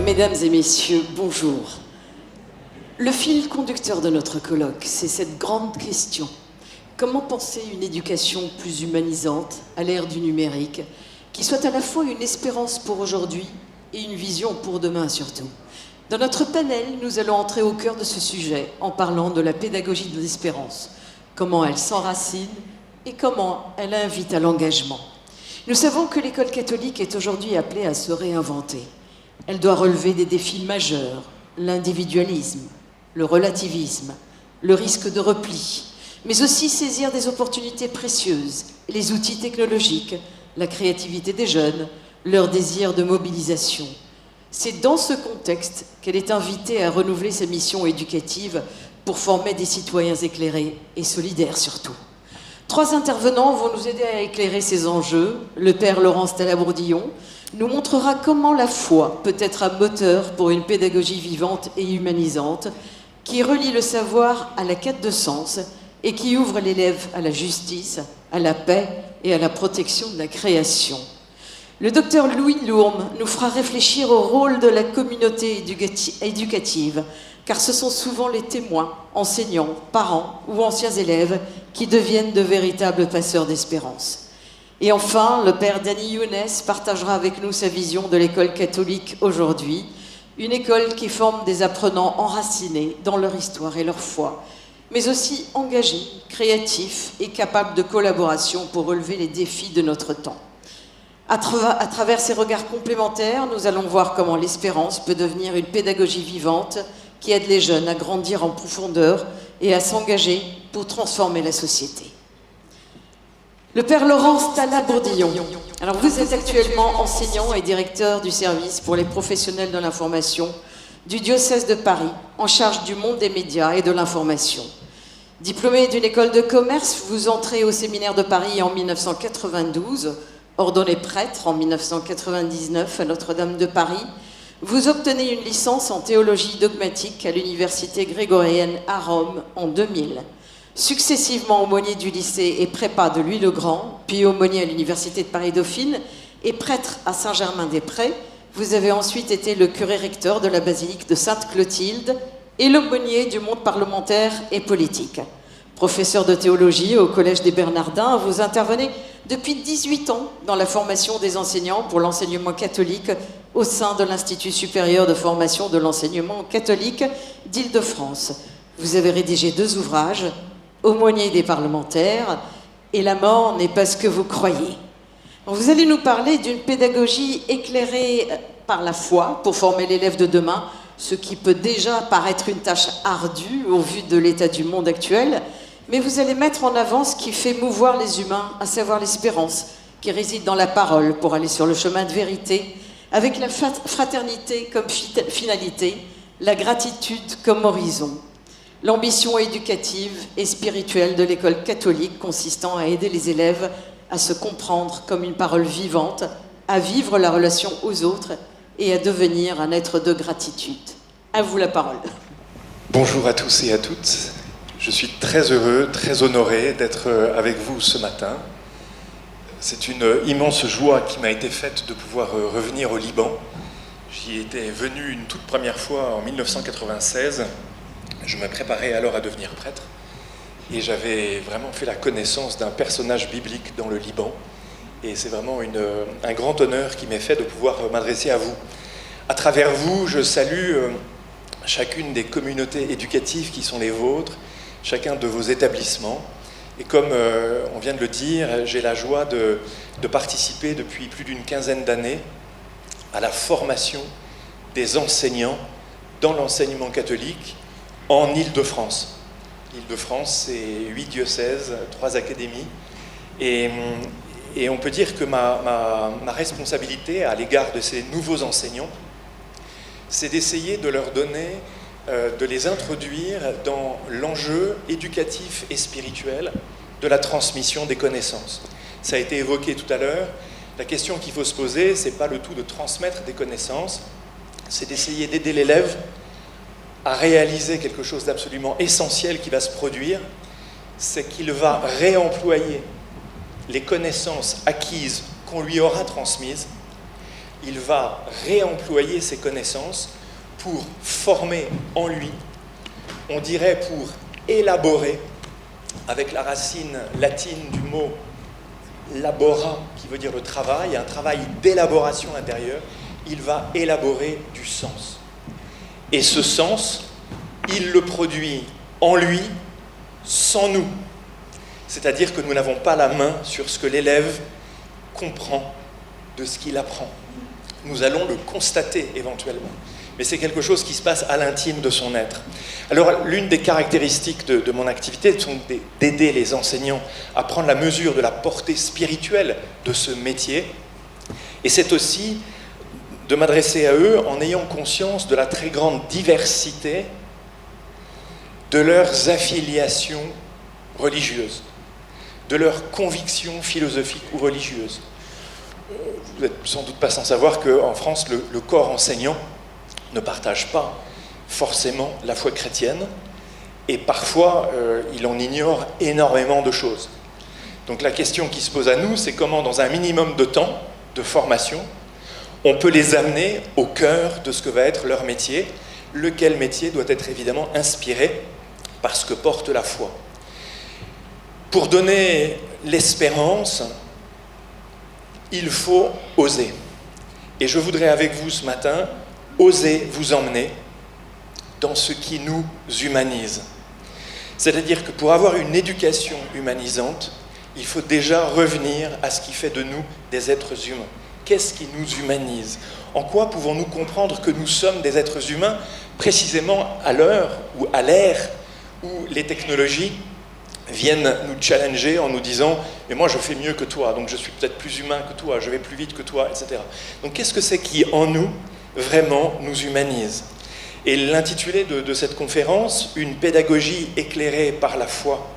Mesdames et messieurs, bonjour. Le fil conducteur de notre colloque, c'est cette grande question. Comment penser une éducation plus humanisante à l'ère du numérique, qui soit à la fois une espérance pour aujourd'hui et une vision pour demain surtout? Dans notre panel, nous allons entrer au cœur de ce sujet en parlant de la pédagogie de l'espérance, comment elle s'enracine et comment elle invite à l'engagement. Nous savons que l'école catholique est aujourd'hui appelée à se réinventer. Elle doit relever des défis majeurs, l'individualisme, le relativisme, le risque de repli, mais aussi saisir des opportunités précieuses, les outils technologiques, la créativité des jeunes, leur désir de mobilisation. C'est dans ce contexte qu'elle est invitée à renouveler sa mission éducative pour former des citoyens éclairés et solidaires surtout. 3 intervenants vont nous aider à éclairer ces enjeux. Le père Laurence Talabourdillon nous montrera comment la foi peut être un moteur pour une pédagogie vivante et humanisante qui relie le savoir à la quête de sens et qui ouvre l'élève à la justice, à la paix et à la protection de la création. Le docteur Louis Lourme nous fera réfléchir au rôle de la communauté éducative, car ce sont souvent les témoins, enseignants, parents ou anciens élèves qui deviennent de véritables passeurs d'espérance. Et enfin, le père Dany Younes partagera avec nous sa vision de l'école catholique aujourd'hui, une école qui forme des apprenants enracinés dans leur histoire et leur foi, mais aussi engagés, créatifs et capables de collaboration pour relever les défis de notre temps. À travers ces regards complémentaires, nous allons voir comment l'espérance peut devenir une pédagogie vivante qui aide les jeunes à grandir en profondeur et à s'engager pour transformer la société. Le père Laurence Talabourdillon. Alors vous êtes actuellement enseignant et directeur du service pour les professionnels de l'information du diocèse de Paris, en charge du monde des médias et de l'information. Diplômé d'une école de commerce, vous entrez au séminaire de Paris en 1992, ordonné prêtre en 1999 à Notre-Dame de Paris. Vous obtenez une licence en théologie dogmatique à l'université grégorienne à Rome en 2000. Successivement aumônier du lycée et prépa de Louis-le-Grand, puis aumônier à l'université de Paris-Dauphine et prêtre à Saint-Germain-des-Prés, vous avez ensuite été le curé-recteur de la basilique de Sainte-Clotilde et l'aumônier du monde parlementaire et politique. Professeur de théologie au Collège des Bernardins, vous intervenez depuis 18 ans dans la formation des enseignants pour l'enseignement catholique au sein de l'Institut supérieur de formation de l'enseignement catholique d'Île-de-France. Vous avez rédigé 2 ouvrages, Aumônier des parlementaires et La mort n'est pas ce que vous croyez. Vous allez nous parler d'une pédagogie éclairée par la foi pour former l'élève de demain, ce qui peut déjà paraître une tâche ardue au vu de l'état du monde actuel, mais vous allez mettre en avant ce qui fait mouvoir les humains, à savoir l'espérance, qui réside dans la parole pour aller sur le chemin de vérité, avec la fraternité comme finalité, la gratitude comme horizon. L'ambition éducative et spirituelle de l'école catholique consistant à aider les élèves à se comprendre comme une parole vivante, à vivre la relation aux autres et à devenir un être de gratitude. À vous la parole. Bonjour à tous et à toutes. Je suis très heureux, très honoré d'être avec vous ce matin. C'est une immense joie qui m'a été faite de pouvoir revenir au Liban. J'y étais venu une toute première fois en 1996. Je me préparais alors à devenir prêtre et j'avais vraiment fait la connaissance d'un personnage biblique dans le Liban. Et c'est vraiment un grand honneur qui m'est fait de pouvoir m'adresser à vous. À travers vous, je salue chacune des communautés éducatives qui sont les vôtres, chacun de vos établissements. Et comme on vient de le dire, j'ai la joie de participer depuis plus d'une quinzaine d'années à la formation des enseignants dans l'enseignement catholique en Île-de-France. L'Île-de-France, c'est 8 diocèses, 3 académies. Et on peut dire que ma responsabilité à l'égard de ces nouveaux enseignants, c'est d'essayer de leur donner, de les introduire dans l'enjeu éducatif et spirituel de la transmission des connaissances. Ça a été évoqué tout à l'heure. La question qu'il faut se poser, c'est pas le tout de transmettre des connaissances, c'est d'essayer d'aider l'élève à réaliser quelque chose d'absolument essentiel qui va se produire, c'est qu'il va réemployer les connaissances acquises qu'on lui aura transmises il va réemployer ses connaissances pour former en lui, on dirait pour élaborer, avec la racine latine du mot labora, qui veut dire le travail, un travail d'élaboration intérieure, il va élaborer du sens. Et ce sens, il le produit en lui, sans nous. C'est-à-dire que nous n'avons pas la main sur ce que l'élève comprend de ce qu'il apprend. Nous allons le constater éventuellement. Mais c'est quelque chose qui se passe à l'intime de son être. Alors, l'une des caractéristiques de mon activité sont d'aider les enseignants à prendre la mesure de la portée spirituelle de ce métier. Et c'est aussi de m'adresser à eux en ayant conscience de la très grande diversité de leurs affiliations religieuses, de leurs convictions philosophiques ou religieuses. Vous n'êtes sans doute pas sans savoir qu'en France, le corps enseignant ne partage pas forcément la foi chrétienne et parfois il en ignore énormément de choses. Donc la question qui se pose à nous, c'est comment dans un minimum de temps de formation, on peut les amener au cœur de ce que va être leur métier, lequel métier doit être évidemment inspiré par ce que porte la foi. Pour donner l'espérance, il faut oser. Et je voudrais avec vous ce matin oser vous emmener dans ce qui nous humanise. C'est-à-dire que pour avoir une éducation humanisante, il faut déjà revenir à ce qui fait de nous des êtres humains. Qu'est-ce qui nous humanise? En quoi pouvons-nous comprendre que nous sommes des êtres humains, précisément à l'heure ou à l'ère où les technologies viennent nous challenger en nous disant « mais moi je fais mieux que toi, donc je suis peut-être plus humain que toi, je vais plus vite que toi, etc. » Donc qu'est-ce que c'est qui, en nous, vraiment nous humanise? Et l'intitulé de cette conférence, « Une pédagogie éclairée par la foi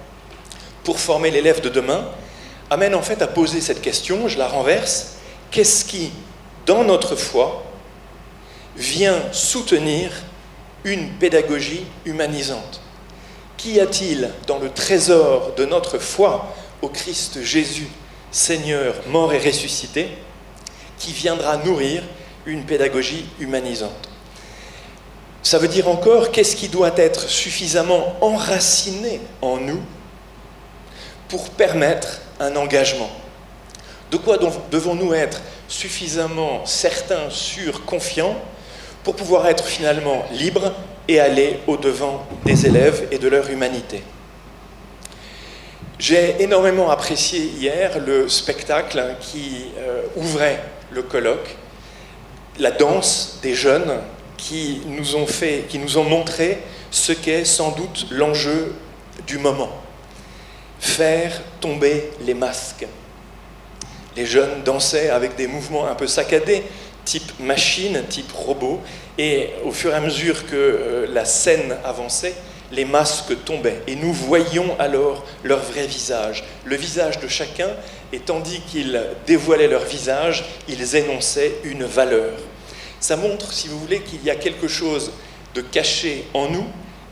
pour former l'élève de demain », amène en fait à poser cette question, je la renverse, qu'est-ce qui, dans notre foi, vient soutenir une pédagogie humanisante? Qu'y a-t-il dans le trésor de notre foi au Christ Jésus, Seigneur, mort et ressuscité, qui viendra nourrir une pédagogie humanisante? Ça veut dire encore, qu'est-ce qui doit être suffisamment enraciné en nous pour permettre un engagement? De quoi devons-nous être suffisamment certains, sûrs, confiants pour pouvoir être finalement libres et aller au-devant des élèves et de leur humanité? J'ai énormément apprécié hier le spectacle qui ouvrait le colloque, la danse des jeunes qui nous ont montré ce qu'est sans doute l'enjeu du moment. Faire tomber les masques. Les jeunes dansaient avec des mouvements un peu saccadés, type machine, type robot, et au fur et à mesure que la scène avançait, les masques tombaient. Et nous voyions alors leur vrai visage, le visage de chacun, et tandis qu'ils dévoilaient leur visage, ils énonçaient une valeur. Ça montre, si vous voulez, qu'il y a quelque chose de caché en nous,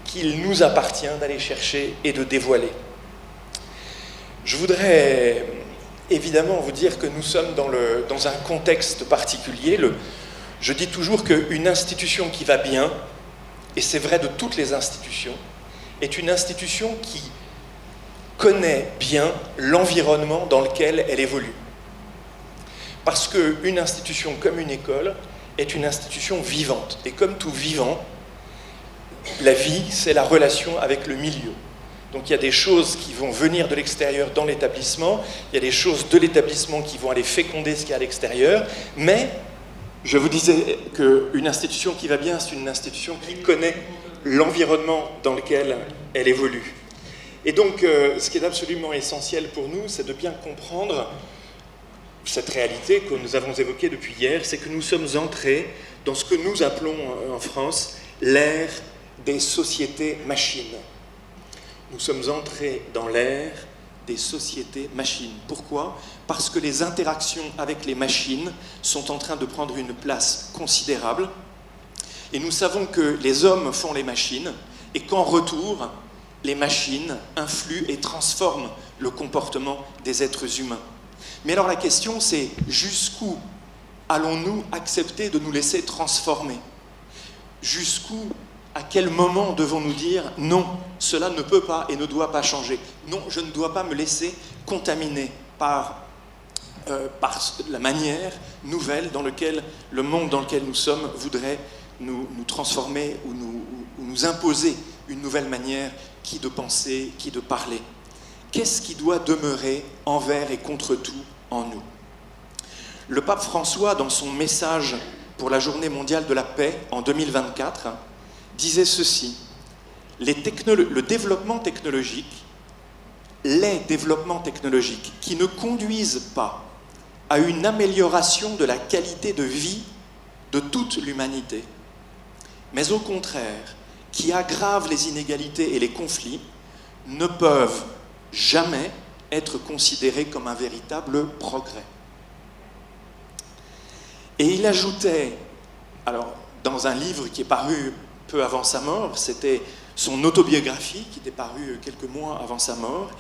qu'il nous appartient d'aller chercher et de dévoiler. Je voudrais évidemment vous dire que nous sommes dans un contexte particulier. Je dis toujours qu'une institution qui va bien, et c'est vrai de toutes les institutions, est une institution qui connaît bien l'environnement dans lequel elle évolue. Parce qu'une institution comme une école est une institution vivante. Et comme tout vivant, la vie, c'est la relation avec le milieu. Donc il y a des choses qui vont venir de l'extérieur dans l'établissement, il y a des choses de l'établissement qui vont aller féconder ce qu'il y a à l'extérieur, mais je vous disais qu'une institution qui va bien, c'est une institution qui connaît l'environnement dans lequel elle évolue. Et donc ce qui est absolument essentiel pour nous, c'est de bien comprendre cette réalité que nous avons évoquée depuis hier, c'est que nous sommes entrés dans ce que nous appelons en France l'ère des sociétés machines. Nous sommes entrés dans l'ère des sociétés machines. Pourquoi? Parce que les interactions avec les machines sont en train de prendre une place considérable. Et nous savons que les hommes font les machines et qu'en retour, les machines influent et transforment le comportement des êtres humains. Mais alors la question, c'est jusqu'où allons-nous accepter de nous laisser transformer? À quel moment devons-nous dire non, cela ne peut pas et ne doit pas changer? Non, je ne dois pas me laisser contaminer par la manière nouvelle dans laquelle le monde dans lequel nous sommes voudrait nous transformer ou nous imposer une nouvelle manière qui de penser, qui de parler. Qu'est-ce qui doit demeurer envers et contre tout en nous? Le pape François, dans son message pour la Journée mondiale de la paix en 2024, disait ceci: les développements technologiques qui ne conduisent pas à une amélioration de la qualité de vie de toute l'humanité, mais au contraire, qui aggravent les inégalités et les conflits, ne peuvent jamais être considérés comme un véritable progrès. Et il ajoutait, alors dans un livre qui est paru peu avant sa mort, c'était son autobiographie qui était parue quelques mois avant sa mort.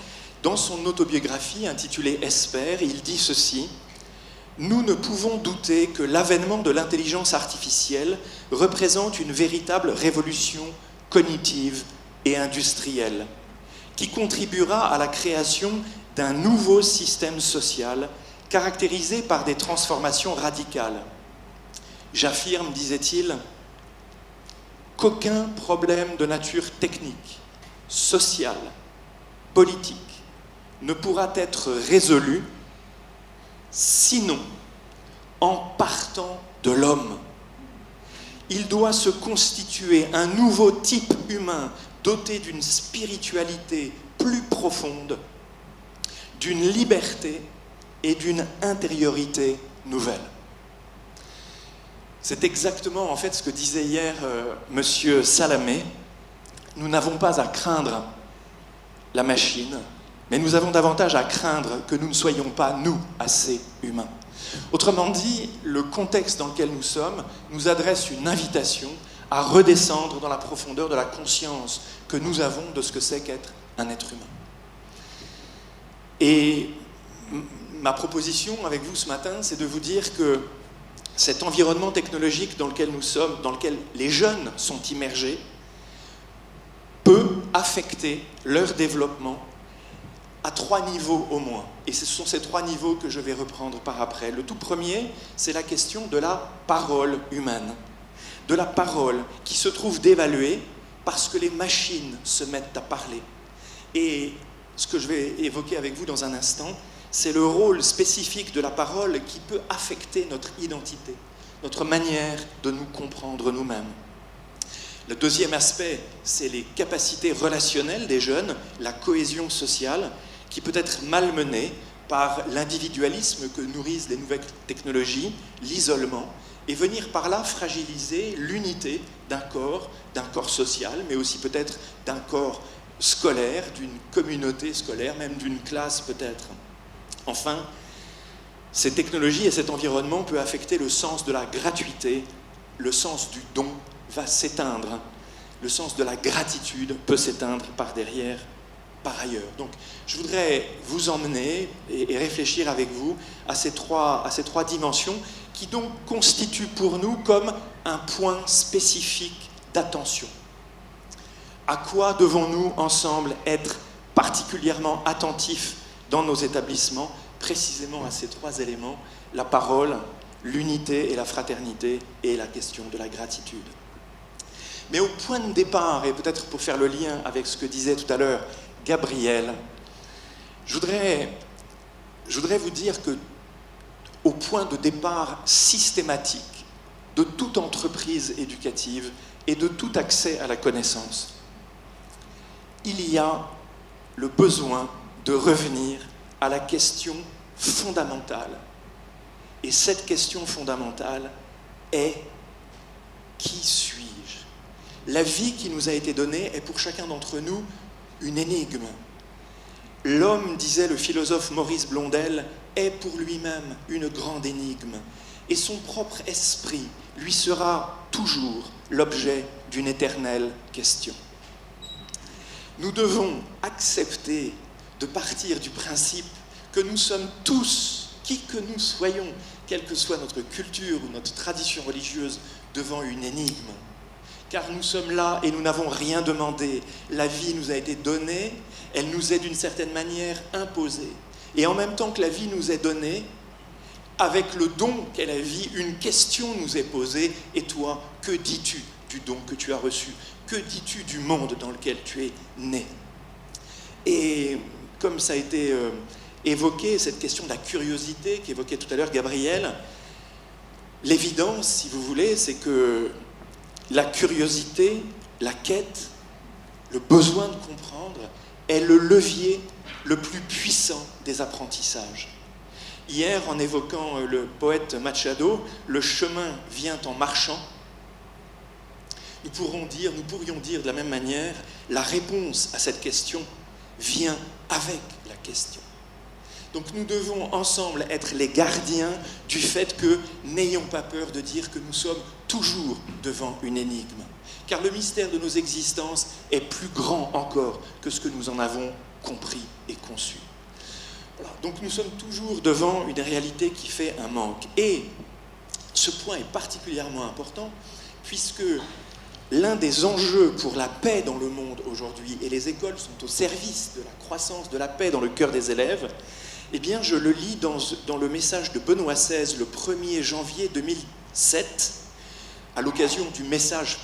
Dans son autobiographie intitulée « Esper », il dit ceci: « Nous ne pouvons douter que l'avènement de l'intelligence artificielle représente une véritable révolution cognitive et industrielle qui contribuera à la création d'un nouveau système social caractérisé par des transformations radicales. J'affirme, disait-il, qu'aucun problème de nature technique, sociale, politique ne pourra être résolu sinon en partant de l'homme. Il doit se constituer un nouveau type humain doté d'une spiritualité plus profonde, d'une liberté et d'une intériorité nouvelle. » C'est exactement en fait ce que disait hier Monsieur Salamé. Nous n'avons pas à craindre la machine, mais nous avons davantage à craindre que nous ne soyons pas, nous, assez humains. Autrement dit, le contexte dans lequel nous sommes nous adresse une invitation à redescendre dans la profondeur de la conscience que nous avons de ce que c'est qu'être un être humain. Et ma proposition avec vous ce matin, c'est de vous dire que cet environnement technologique dans lequel nous sommes, dans lequel les jeunes sont immergés, peut affecter leur développement à 3 niveaux au moins. Et ce sont ces 3 niveaux que je vais reprendre par après. Le tout premier, c'est la question de la parole humaine. De la parole qui se trouve dévaluée parce que les machines se mettent à parler. Et ce que je vais évoquer avec vous dans un instant, c'est le rôle spécifique de la parole qui peut affecter notre identité, notre manière de nous comprendre nous-mêmes. Le deuxième aspect, c'est les capacités relationnelles des jeunes, la cohésion sociale, qui peut être malmenée par l'individualisme que nourrissent les nouvelles technologies, l'isolement, et venir par là fragiliser l'unité d'un corps social, mais aussi peut-être d'un corps scolaire, d'une communauté scolaire, même d'une classe peut-être. Enfin, ces technologies et cet environnement peuvent affecter le sens de la gratuité, le sens du don va s'éteindre, le sens de la gratitude peut s'éteindre par derrière, par ailleurs. Donc, je voudrais vous emmener et réfléchir avec vous à ces trois dimensions qui donc constituent pour nous comme un point spécifique d'attention. À quoi devons-nous ensemble être particulièrement attentifs dans nos établissements, précisément à ces 3 éléments, la parole, l'unité et la fraternité et la question de la gratitude. Mais au point de départ, et peut-être pour faire le lien avec ce que disait tout à l'heure Gabriel, je voudrais vous dire que au point de départ systématique de toute entreprise éducative et de tout accès à la connaissance, il y a le besoin de revenir à la question fondamentale. Et cette question fondamentale est: qui suis-je? La vie qui nous a été donnée est pour chacun d'entre nous une énigme. L'homme, disait le philosophe Maurice Blondel, est pour lui-même une grande énigme. Et son propre esprit lui sera toujours l'objet d'une éternelle question. Nous devons accepter de partir du principe que nous sommes tous qui que nous soyons, quelle que soit notre culture ou notre tradition religieuse, devant une énigme. Car nous sommes là et nous n'avons rien demandé. La vie nous a été donnée, elle nous est d'une certaine manière imposée. Et en même temps que la vie nous est donnée, avec le don qu'est la vie, une question nous est posée. Et toi, que dis-tu du don que tu as reçu? Que dis-tu du monde dans lequel tu es né? Et comme ça a été évoqué, cette question de la curiosité qu'évoquait tout à l'heure Gabriel, l'évidence, si vous voulez, c'est que la curiosité, la quête, le besoin de comprendre est le levier le plus puissant des apprentissages. Hier, en évoquant le poète Machado, le chemin vient en marchant, nous pourrions dire de la même manière, la réponse à cette question vient avec la question. Donc nous devons ensemble être les gardiens du fait que n'ayons pas peur de dire que nous sommes toujours devant une énigme. Car le mystère de nos existences est plus grand encore que ce que nous en avons compris et conçu. Voilà. Donc nous sommes toujours devant une réalité qui fait un manque. Et ce point est particulièrement important puisque l'un des enjeux pour la paix dans le monde aujourd'hui, et les écoles sont au service de la croissance de la paix dans le cœur des élèves, eh bien, je le lis dans le message de Benoît XVI, le 1er janvier 2007, à l'occasion du message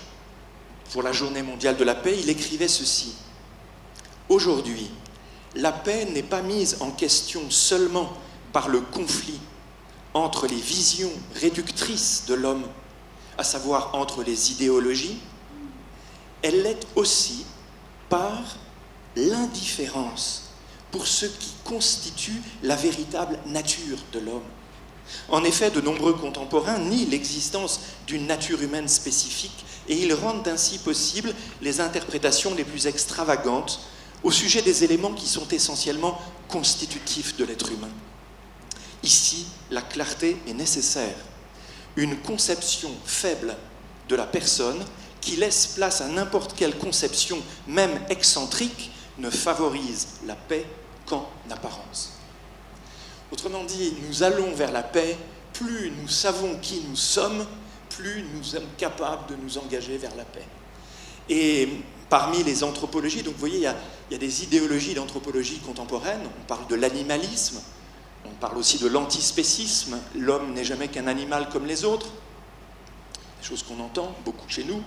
pour la Journée mondiale de la paix, il écrivait ceci. « Aujourd'hui, la paix n'est pas mise en question seulement par le conflit entre les visions réductrices de l'homme, à savoir entre les idéologies, elle l'est aussi par l'indifférence pour ce qui constitue la véritable nature de l'homme. En effet, de nombreux contemporains nient l'existence d'une nature humaine spécifique et ils rendent ainsi possibles les interprétations les plus extravagantes au sujet des éléments qui sont essentiellement constitutifs de l'être humain. Ici, la clarté est nécessaire. Une conception faible de la personne qui laisse place à n'importe quelle conception, même excentrique, ne favorise la paix qu'en apparence. Autrement dit, nous allons vers la paix, plus nous savons qui nous sommes, plus nous sommes capables de nous engager vers la paix. Et parmi les anthropologies, donc vous voyez, il y a des idéologies d'anthropologie contemporaine, on parle de l'animalisme, on parle aussi de l'antispécisme, l'homme n'est jamais qu'un animal comme les autres, des choses qu'on entend beaucoup chez nous,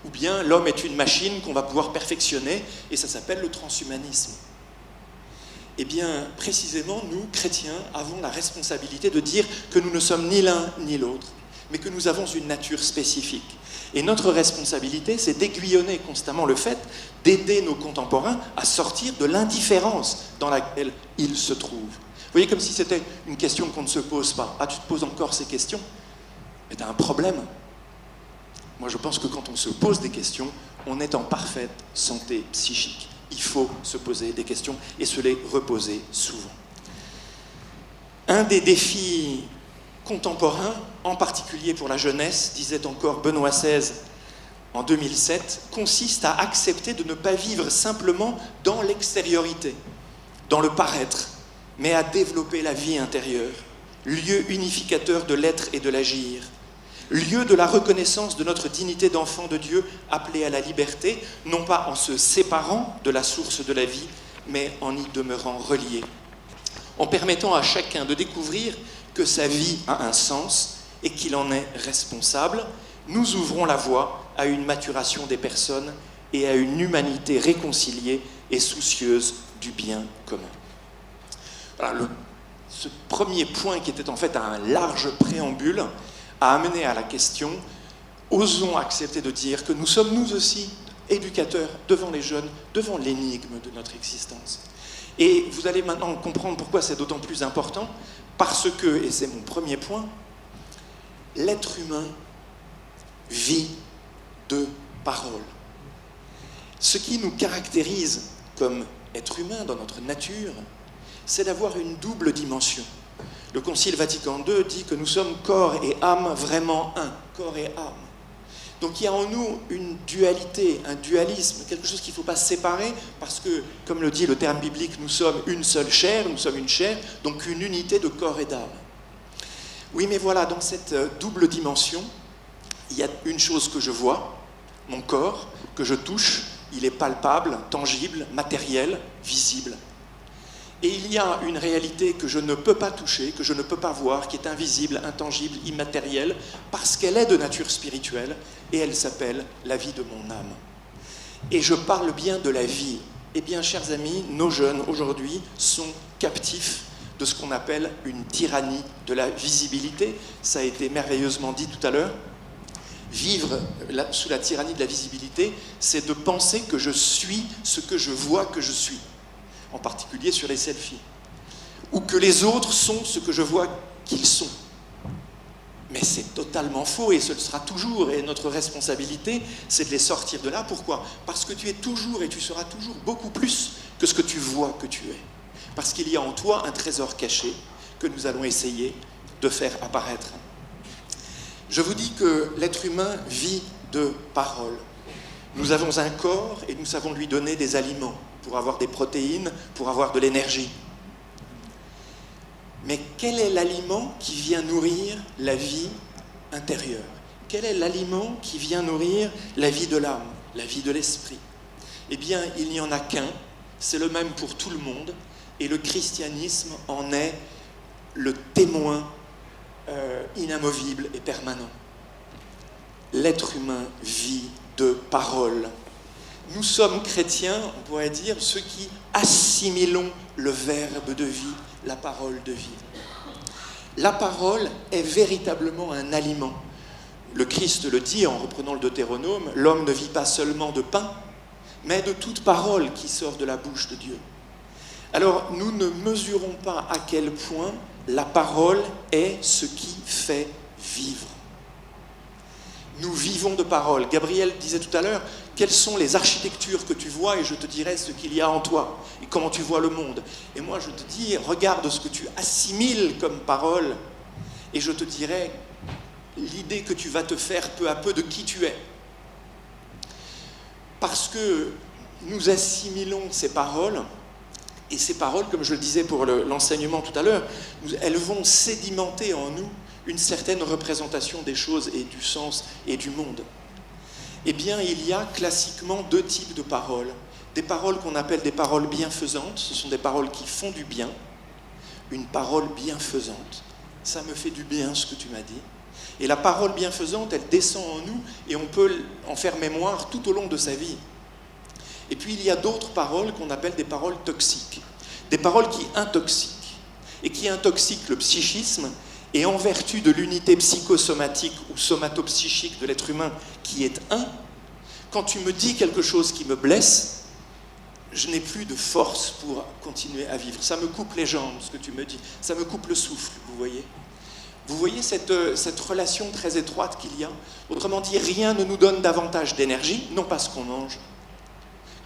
ou bien l'homme est une machine qu'on va pouvoir perfectionner, et ça s'appelle le transhumanisme. Eh bien, précisément, nous, chrétiens, avons la responsabilité de dire que nous ne sommes ni l'un ni l'autre, mais que nous avons une nature spécifique. Et notre responsabilité, c'est d'aiguillonner constamment le fait d'aider nos contemporains à sortir de l'indifférence dans laquelle ils se trouvent. Vous voyez, comme si c'était une question qu'on ne se pose pas. Ah, tu te poses encore ces questions? Mais tu as un problème. Moi, je pense que quand on se pose des questions, on est en parfaite santé psychique. Il faut se poser des questions et se les reposer souvent. Un des défis contemporains, en particulier pour la jeunesse, disait encore Benoît XVI en 2007, consiste à accepter de ne pas vivre simplement dans l'extériorité, dans le paraître, mais à développer la vie intérieure, lieu unificateur de l'être et de l'agir, lieu de la reconnaissance de notre dignité d'enfant de Dieu appelé à la liberté, non pas en se séparant de la source de la vie, mais en y demeurant relié, en permettant à chacun de découvrir que sa vie a un sens et qu'il en est responsable. Nous ouvrons la voie à une maturation des personnes et à une humanité réconciliée et soucieuse du bien commun. Voilà, ce premier point qui était en fait un large préambule a amené à la question, osons accepter de dire que nous sommes nous aussi éducateurs devant les jeunes, devant l'énigme de notre existence. Et vous allez maintenant comprendre pourquoi c'est d'autant plus important, parce que, et c'est mon premier point, l'être humain vit de parole. Ce qui nous caractérise comme être humain dans notre nature, c'est d'avoir une double dimension. Le Concile Vatican II dit que nous sommes corps et âme vraiment un, corps et âme. Donc il y a en nous une dualité, un dualisme, quelque chose qu'il ne faut pas séparer, parce que, comme le dit le terme biblique, nous sommes une seule chair, nous sommes une chair, donc une unité de corps et d'âme. Oui, mais voilà, dans cette double dimension, il y a une chose que je vois, mon corps, que je touche, il est palpable, tangible, matériel, visible. Et il y a une réalité que je ne peux pas toucher, que je ne peux pas voir, qui est invisible, intangible, immatérielle, parce qu'elle est de nature spirituelle, et elle s'appelle la vie de mon âme. Et je parle bien de la vie. Eh bien, chers amis, nos jeunes aujourd'hui sont captifs de ce qu'on appelle une tyrannie de la visibilité. Ça a été merveilleusement dit tout à l'heure. Vivre sous la tyrannie de la visibilité, c'est de penser que je suis ce que je vois que je suis. En particulier sur les selfies, ou que les autres sont ce que je vois qu'ils sont. Mais c'est totalement faux, et ce sera toujours, et notre responsabilité, c'est de les sortir de là. Pourquoi ? Parce que tu es toujours, et tu seras toujours beaucoup plus que ce que tu vois que tu es. Parce qu'il y a en toi un trésor caché que nous allons essayer de faire apparaître. Je vous dis que l'être humain vit de paroles. Nous avons un corps, et nous savons lui donner des aliments, pour avoir des protéines, pour avoir de l'énergie. Mais quel est l'aliment qui vient nourrir la vie intérieure ? Quel est l'aliment qui vient nourrir la vie de l'âme, la vie de l'esprit ? Eh bien, il n'y en a qu'un, c'est le même pour tout le monde, et le christianisme en est le témoin inamovible et permanent. L'être humain vit de paroles. Nous sommes chrétiens, on pourrait dire, ceux qui assimilons le verbe de vie, la parole de vie. La parole est véritablement un aliment. Le Christ le dit en reprenant le Deutéronome, l'homme ne vit pas seulement de pain, mais de toute parole qui sort de la bouche de Dieu. Alors, nous ne mesurons pas à quel point la parole est ce qui fait vivre. Nous vivons de parole. Gabriel disait tout à l'heure, quelles sont les architectures que tu vois et je te dirai ce qu'il y a en toi et comment tu vois le monde. Et moi je te dis, regarde ce que tu assimiles comme parole et je te dirai l'idée que tu vas te faire peu à peu de qui tu es. Parce que nous assimilons ces paroles, et ces paroles, comme je le disais pour l'enseignement tout à l'heure, elles vont sédimenter en nous une certaine représentation des choses et du sens et du monde. Eh bien, il y a classiquement deux types de paroles. Des paroles qu'on appelle des paroles bienfaisantes, ce sont des paroles qui font du bien. Une parole bienfaisante, ça me fait du bien ce que tu m'as dit. Et la parole bienfaisante, elle descend en nous et on peut en faire mémoire tout au long de sa vie. Et puis il y a d'autres paroles qu'on appelle des paroles toxiques. Des paroles qui intoxiquent et qui intoxiquent le psychisme. Et en vertu de l'unité psychosomatique ou somatopsychique de l'être humain qui est un, quand tu me dis quelque chose qui me blesse, je n'ai plus de force pour continuer à vivre. Ça me coupe les jambes, ce que tu me dis. Ça me coupe le souffle, vous voyez. Vous voyez cette relation très étroite qu'il y a. Autrement dit, rien ne nous donne davantage d'énergie, non pas ce qu'on mange,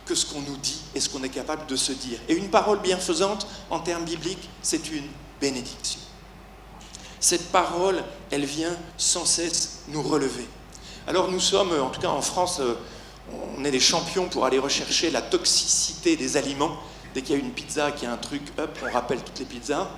que ce qu'on nous dit et ce qu'on est capable de se dire. Et une parole bienfaisante, en termes bibliques, c'est une bénédiction. Cette parole, elle vient sans cesse nous relever. Alors nous sommes, en tout cas en France, on est des champions pour aller rechercher la toxicité des aliments. Dès qu'il y a une pizza, qu'il y a un truc, hop, on rappelle toutes les pizzas.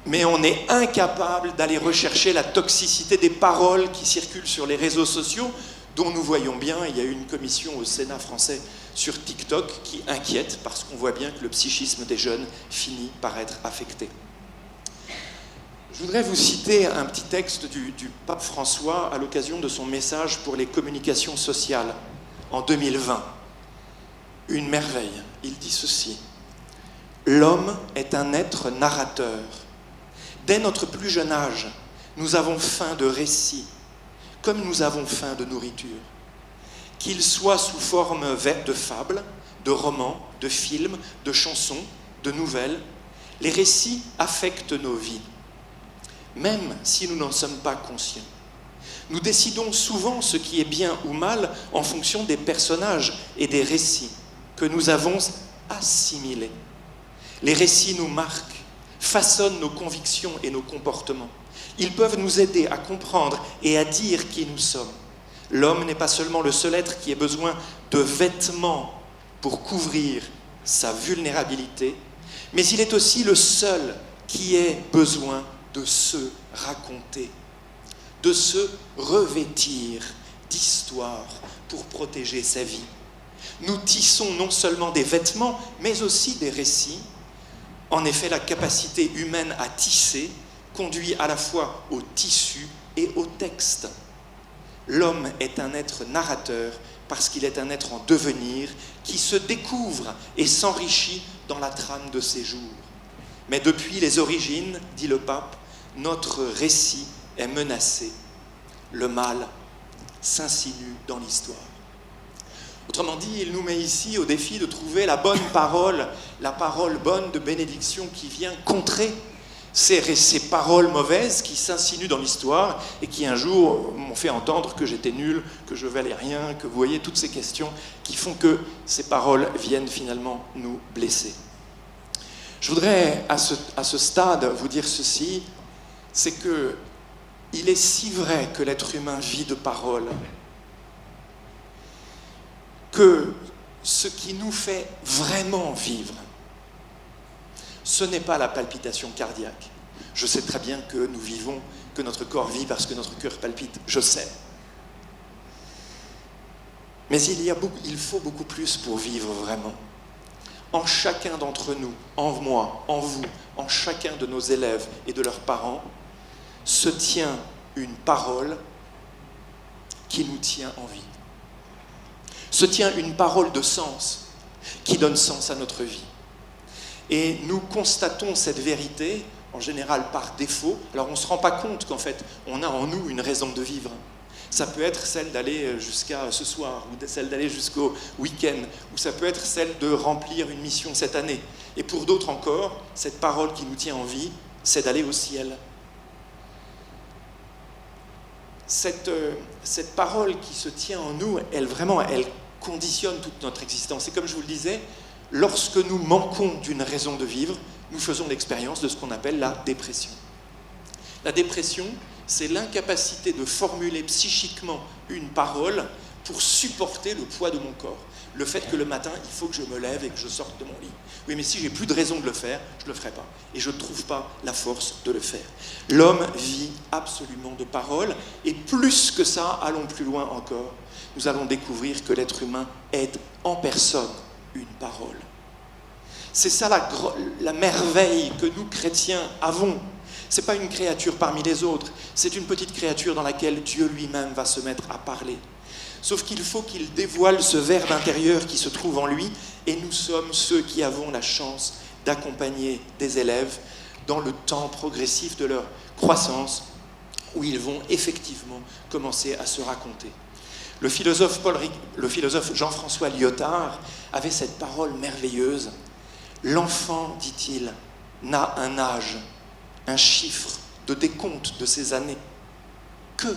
Mais on est incapable d'aller rechercher la toxicité des paroles qui circulent sur les réseaux sociaux, dont nous voyons bien, il y a eu une commission au Sénat français sur TikTok qui inquiète parce qu'on voit bien que le psychisme des jeunes finit par être affecté. Je voudrais vous citer un petit texte du pape François à l'occasion de son message pour les communications sociales en 2020. Une merveille. Il dit ceci. « L'homme est un être narrateur. Dès notre plus jeune âge, nous avons faim de récits, comme nous avons faim de nourriture. Qu'ils soient sous forme de fables, de romans, de films, de chansons, de nouvelles, les récits affectent nos vies. Même si nous n'en sommes pas conscients. Nous décidons souvent ce qui est bien ou mal en fonction des personnages et des récits que nous avons assimilés. Les récits nous marquent, façonnent nos convictions et nos comportements. Ils peuvent nous aider à comprendre et à dire qui nous sommes. L'homme n'est pas seulement le seul être qui ait besoin de vêtements pour couvrir sa vulnérabilité, mais il est aussi le seul qui ait besoin de se raconter, de se revêtir d'histoire pour protéger sa vie. Nous tissons non seulement des vêtements, mais aussi des récits. En effet, la capacité humaine à tisser conduit à la fois au tissu et au texte. L'homme est un être narrateur parce qu'il est un être en devenir qui se découvre et s'enrichit dans la trame de ses jours. Mais depuis les origines, dit le pape, notre récit est menacé. Le mal s'insinue dans l'histoire. Autrement dit, il nous met ici au défi de trouver la bonne parole, la parole bonne de bénédiction qui vient contrer ces paroles mauvaises qui s'insinuent dans l'histoire et qui un jour m'ont fait entendre que j'étais nul, que je valais rien, que vous voyez toutes ces questions qui font que ces paroles viennent finalement nous blesser. Je voudrais à ce stade vous dire ceci, c'est que il est si vrai que l'être humain vit de paroles, que ce qui nous fait vraiment vivre, ce n'est pas la palpitation cardiaque. Je sais très bien que nous vivons, que notre corps vit parce que notre cœur palpite, je sais. Mais il faut beaucoup plus pour vivre vraiment. En chacun d'entre nous, en moi, en vous, en chacun de nos élèves et de leurs parents, se tient une parole qui nous tient en vie. Se tient une parole de sens qui donne sens à notre vie. Et nous constatons cette vérité, en général par défaut. Alors on ne se rend pas compte qu'en fait, on a en nous une raison de vivre. Ça peut être celle d'aller jusqu'à ce soir, ou celle d'aller jusqu'au week-end, ou ça peut être celle de remplir une mission cette année. Et pour d'autres encore, cette parole qui nous tient en vie, c'est d'aller au ciel. Cette parole qui se tient en nous, elle conditionne toute notre existence. Et comme je vous le disais, lorsque nous manquons d'une raison de vivre, nous faisons l'expérience de ce qu'on appelle la dépression. La dépression, c'est l'incapacité de formuler psychiquement une parole pour supporter le poids de mon corps. Le fait que le matin, il faut que je me lève et que je sorte de mon lit. Oui, mais si j'ai plus de raison de le faire, je ne le ferai pas. Et je ne trouve pas la force de le faire. L'homme vit absolument de paroles. Et plus que ça, allons plus loin encore. Nous allons découvrir que l'être humain est en personne une parole. C'est ça la merveille que nous, chrétiens, avons. Ce n'est pas une créature parmi les autres. C'est une petite créature dans laquelle Dieu lui-même va se mettre à parler. Sauf qu'il faut qu'il dévoile ce verbe intérieur qui se trouve en lui, et nous sommes ceux qui avons la chance d'accompagner des élèves dans le temps progressif de leur croissance, où ils vont effectivement commencer à se raconter. Le philosophe Jean-François Lyotard avait cette parole merveilleuse. L'enfant, dit-il, n'a un âge, un chiffre de décompte de ses années que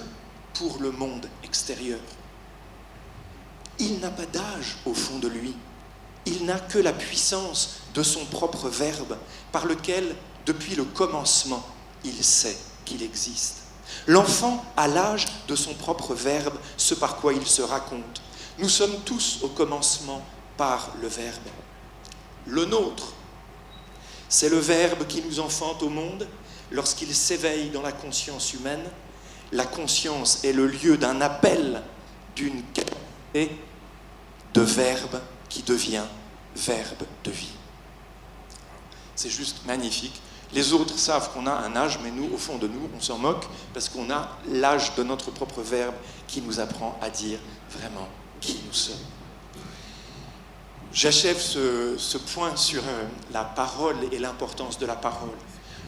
pour le monde extérieur. Il n'a pas d'âge au fond de lui. Il n'a que la puissance de son propre verbe par lequel, depuis le commencement, il sait qu'il existe. L'enfant a l'âge de son propre verbe, ce par quoi il se raconte. Nous sommes tous au commencement par le verbe. Le nôtre, c'est le verbe qui nous enfante au monde lorsqu'il s'éveille dans la conscience humaine. La conscience est le lieu d'un appel, d'une qualité de verbe qui devient verbe de vie. C'est juste magnifique. Les autres savent qu'on a un âge, mais nous, au fond de nous, on s'en moque parce qu'on a l'âge de notre propre verbe qui nous apprend à dire vraiment qui nous sommes. J'achève ce point sur la parole et l'importance de la parole.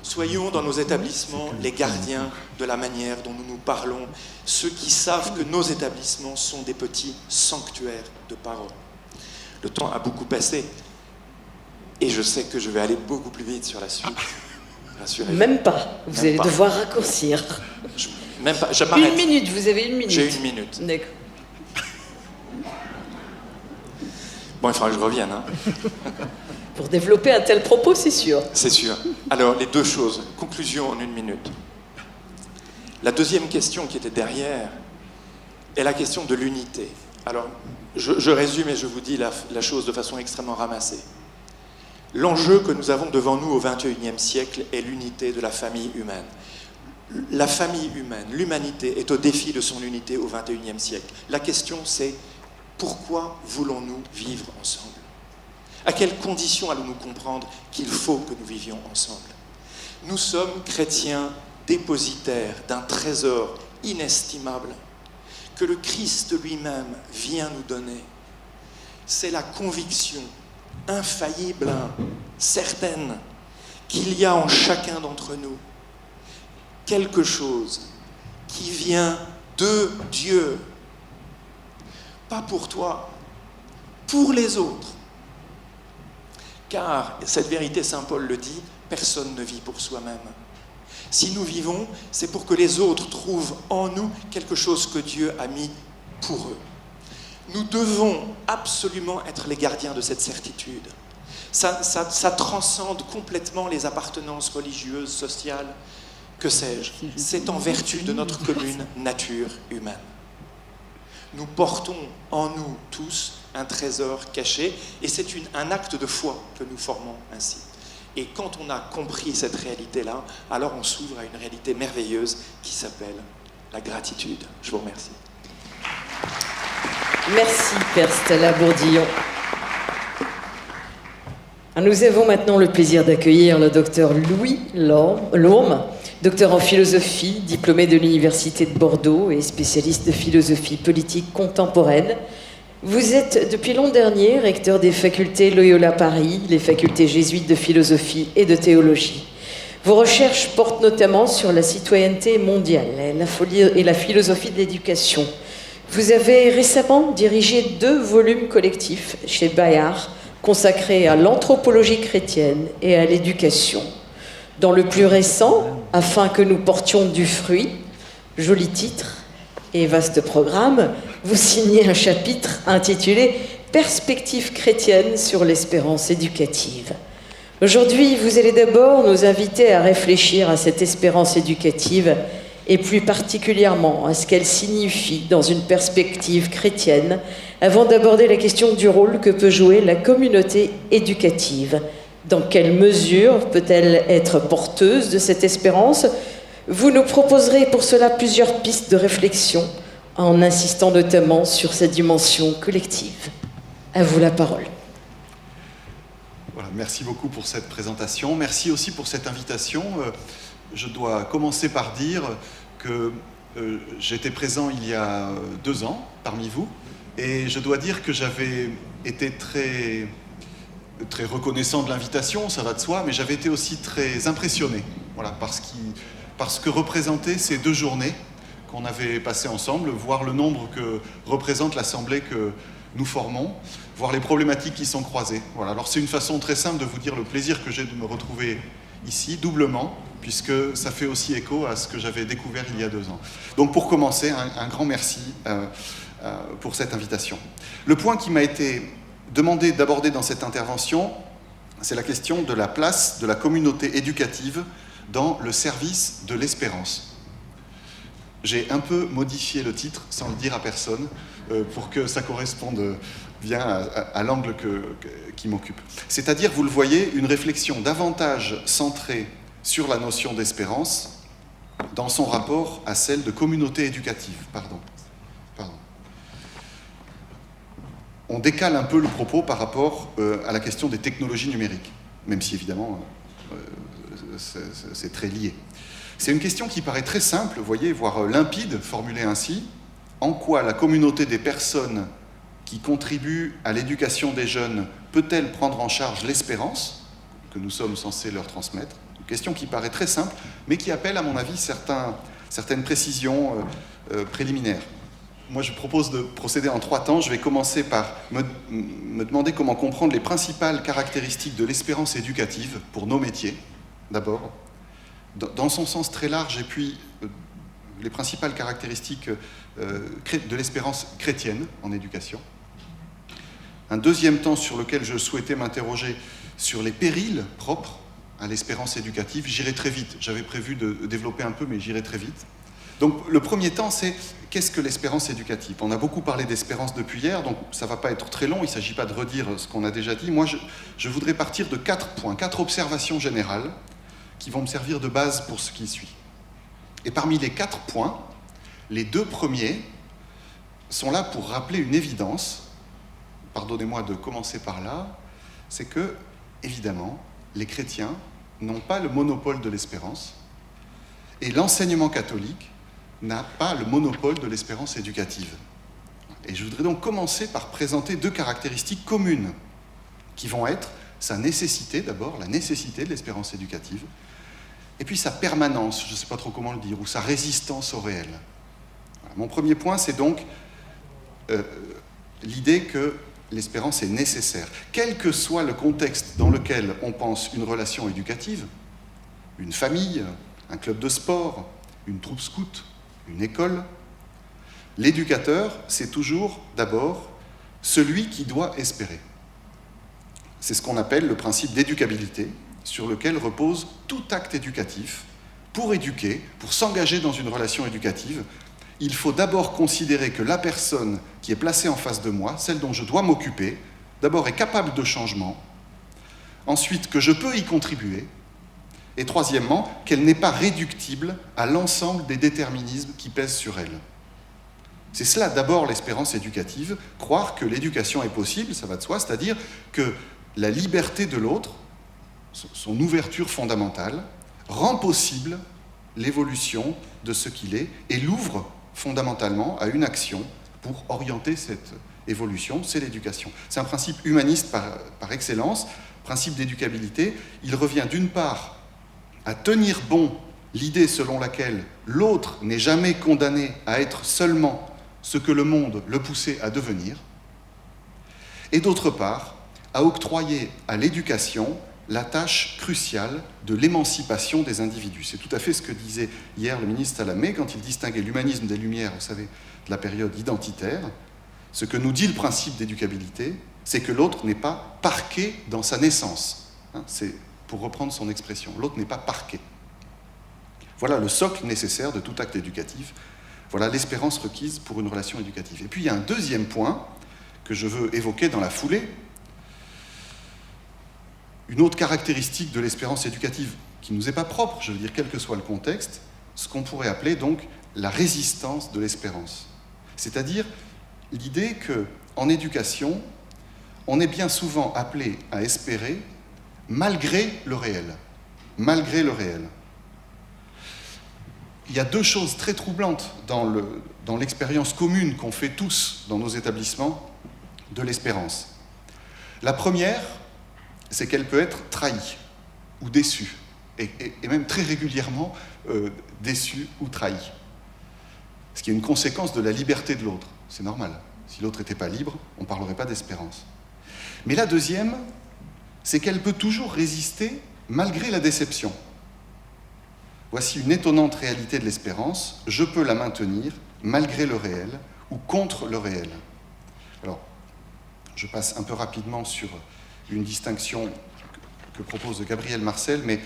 Soyons dans nos établissements les gardiens de la manière dont nous nous parlons, ceux qui savent que nos établissements sont des petits sanctuaires de parole. Le temps a beaucoup passé et je sais que je vais aller beaucoup plus vite sur la suite. Rassurez-vous. Même pas, vous allez devoir raccourcir. Même pas, je m'arrête. 1 minute, vous avez 1 minute. J'ai 1 minute. D'accord. Bon, il faudra que je revienne. Hein. Pour développer un tel propos, c'est sûr. C'est sûr. Alors, les deux choses. Conclusion en 1 minute. La deuxième question qui était derrière, est la question de l'unité. Alors, je résume et je vous dis la chose de façon extrêmement ramassée. L'enjeu que nous avons devant nous au XXIe siècle est l'unité de la famille humaine. La famille humaine, l'humanité est au défi de son unité au XXIe siècle. La question c'est, pourquoi voulons-nous vivre ensemble? À quelles conditions allons-nous comprendre qu'il faut que nous vivions ensemble? Nous sommes chrétiens dépositaires d'un trésor inestimable que le Christ lui-même vient nous donner. C'est la conviction infaillible, certaine, qu'il y a en chacun d'entre nous quelque chose qui vient de Dieu, pas pour toi, pour les autres. Car, cette vérité, saint Paul le dit, personne ne vit pour soi-même. Si nous vivons, c'est pour que les autres trouvent en nous quelque chose que Dieu a mis pour eux. Nous devons absolument être les gardiens de cette certitude. Ça transcende complètement les appartenances religieuses, sociales, que sais-je. C'est en vertu de notre commune nature humaine. Nous portons en nous tous un trésor caché, et c'est un acte de foi que nous formons ainsi. Et quand on a compris cette réalité-là, alors on s'ouvre à une réalité merveilleuse qui s'appelle la gratitude. Je vous remercie. Merci, Père Stella Bourdillon. Nous avons maintenant le plaisir d'accueillir le docteur Louis Lorme, docteur en philosophie, diplômé de l'Université de Bordeaux et spécialiste de philosophie politique contemporaine. Vous êtes, depuis l'an dernier, recteur des facultés Loyola Paris, les facultés jésuites de philosophie et de théologie. Vos recherches portent notamment sur la citoyenneté mondiale et la philosophie de l'éducation. Vous avez récemment dirigé 2 volumes collectifs chez Bayard, consacrés à l'anthropologie chrétienne et à l'éducation. Dans le plus récent, Afin que nous portions du fruit, joli titre et vaste programme, vous signez un chapitre intitulé « Perspectives chrétiennes sur l'espérance éducative ». Aujourd'hui, vous allez d'abord nous inviter à réfléchir à cette espérance éducative et plus particulièrement à ce qu'elle signifie dans une perspective chrétienne, avant d'aborder la question du rôle que peut jouer la communauté éducative. Dans quelle mesure peut-elle être porteuse de cette espérance? Vous nous proposerez pour cela plusieurs pistes de réflexion, en insistant notamment sur sa dimension collective. À vous la parole. Voilà, merci beaucoup pour cette présentation. Merci aussi pour cette invitation. Je dois commencer par dire que j'étais présent il y a 2 ans parmi vous, et je dois dire que j'avais été très reconnaissant de l'invitation, ça va de soi, mais j'avais été aussi très impressionné, voilà, parce que représentaient ces 2 journées qu'on avait passées ensemble, voir le nombre que représente l'assemblée que nous formons, voir les problématiques qui sont croisées. Voilà. Alors c'est une façon très simple de vous dire le plaisir que j'ai de me retrouver ici, doublement, puisque ça fait aussi écho à ce que j'avais découvert il y a 2 ans. Donc pour commencer, un grand merci pour cette invitation. Le point qui m'a été demandé d'aborder dans cette intervention, c'est la question de la place de la communauté éducative dans le service de l'espérance. J'ai un peu modifié le titre, sans le dire à personne, pour que ça corresponde bien à l'angle qui m'occupe. C'est-à-dire, vous le voyez, une réflexion davantage centrée sur la notion d'espérance dans son rapport à celle de communauté éducative. Pardon. On décale un peu le propos par rapport à la question des technologies numériques, même si évidemment c'est très lié. C'est une question qui paraît très simple, vous voyez, voire limpide, formulée ainsi. En quoi la communauté des personnes qui contribuent à l'éducation des jeunes peut-elle prendre en charge l'espérance que nous sommes censés leur transmettre? Une question qui paraît très simple, mais qui appelle, à mon avis, certaines précisions préliminaires. Moi, je propose de procéder en 3 temps. Je vais commencer par me demander comment comprendre les principales caractéristiques de l'espérance éducative pour nos métiers, d'abord, dans son sens très large, et puis les principales caractéristiques de l'espérance chrétienne en éducation. Un deuxième temps sur lequel je souhaitais m'interroger sur les périls propres à l'espérance éducative. J'irai très vite. J'avais prévu de développer un peu, mais j'irai très vite. Donc le premier temps, c'est qu'est-ce que l'espérance éducative? On a beaucoup parlé d'espérance depuis hier, donc ça ne va pas être très long, il ne s'agit pas de redire ce qu'on a déjà dit. Moi, je voudrais partir de 4 points, 4 observations générales qui vont me servir de base pour ce qui suit. Et parmi les 4 points, les 2 premiers sont là pour rappeler une évidence. Pardonnez-moi de commencer par là. C'est que, évidemment, les chrétiens n'ont pas le monopole de l'espérance et l'enseignement catholique n'a pas le monopole de l'espérance éducative. Et je voudrais donc commencer par présenter 2 caractéristiques communes qui vont être sa nécessité, d'abord, la nécessité de l'espérance éducative, et puis sa permanence, je ne sais pas trop comment le dire, ou sa résistance au réel. Voilà. Mon premier point, c'est donc l'idée que l'espérance est nécessaire. Quel que soit le contexte dans lequel on pense une relation éducative, une famille, un club de sport, une troupe scout, une école, l'éducateur, c'est toujours d'abord celui qui doit espérer. C'est ce qu'on appelle le principe d'éducabilité, sur lequel repose tout acte éducatif. Pour éduquer, pour s'engager dans une relation éducative, il faut d'abord considérer que la personne qui est placée en face de moi, celle dont je dois m'occuper, d'abord est capable de changement, ensuite que je peux y contribuer, et troisièmement, qu'elle n'est pas réductible à l'ensemble des déterminismes qui pèsent sur elle. C'est cela d'abord l'espérance éducative, croire que l'éducation est possible, ça va de soi, c'est-à-dire que la liberté de l'autre, son ouverture fondamentale, rend possible l'évolution de ce qu'il est et l'ouvre fondamentalement à une action pour orienter cette évolution, c'est l'éducation. C'est un principe humaniste par excellence, principe d'éducabilité. Il revient d'une part à tenir bon l'idée selon laquelle l'autre n'est jamais condamné à être seulement ce que le monde le poussait à devenir, et d'autre part, à octroyer à l'éducation la tâche cruciale de l'émancipation des individus. C'est tout à fait ce que disait hier le ministre Salamé quand il distinguait l'humanisme des Lumières, vous savez, de la période identitaire. Ce que nous dit le principe d'éducabilité, c'est que l'autre n'est pas parqué dans sa naissance. C'est, pour reprendre son expression, l'autre n'est pas parqué. Voilà le socle nécessaire de tout acte éducatif. Voilà l'espérance requise pour une relation éducative. Et puis il y a un deuxième point que je veux évoquer dans la foulée. Une autre caractéristique de l'espérance éducative qui ne nous est pas propre, je veux dire quel que soit le contexte, ce qu'on pourrait appeler donc la résistance de l'espérance. C'est-à-dire l'idée qu'en éducation, on est bien souvent appelé à espérer malgré le réel. Malgré le réel. Il y a 2 choses très troublantes dans l'expérience commune qu'on fait tous dans nos établissements de l'espérance. La première, c'est qu'elle peut être trahie ou déçue, et même très régulièrement déçue ou trahie. Ce qui est une conséquence de la liberté de l'autre. C'est normal. Si l'autre n'était pas libre, on ne parlerait pas d'espérance. Mais la deuxième, c'est qu'elle peut toujours résister malgré la déception. Voici une étonnante réalité de l'espérance. Je peux la maintenir malgré le réel ou contre le réel. Alors, je passe un peu rapidement sur une distinction que propose Gabriel Marcel, mais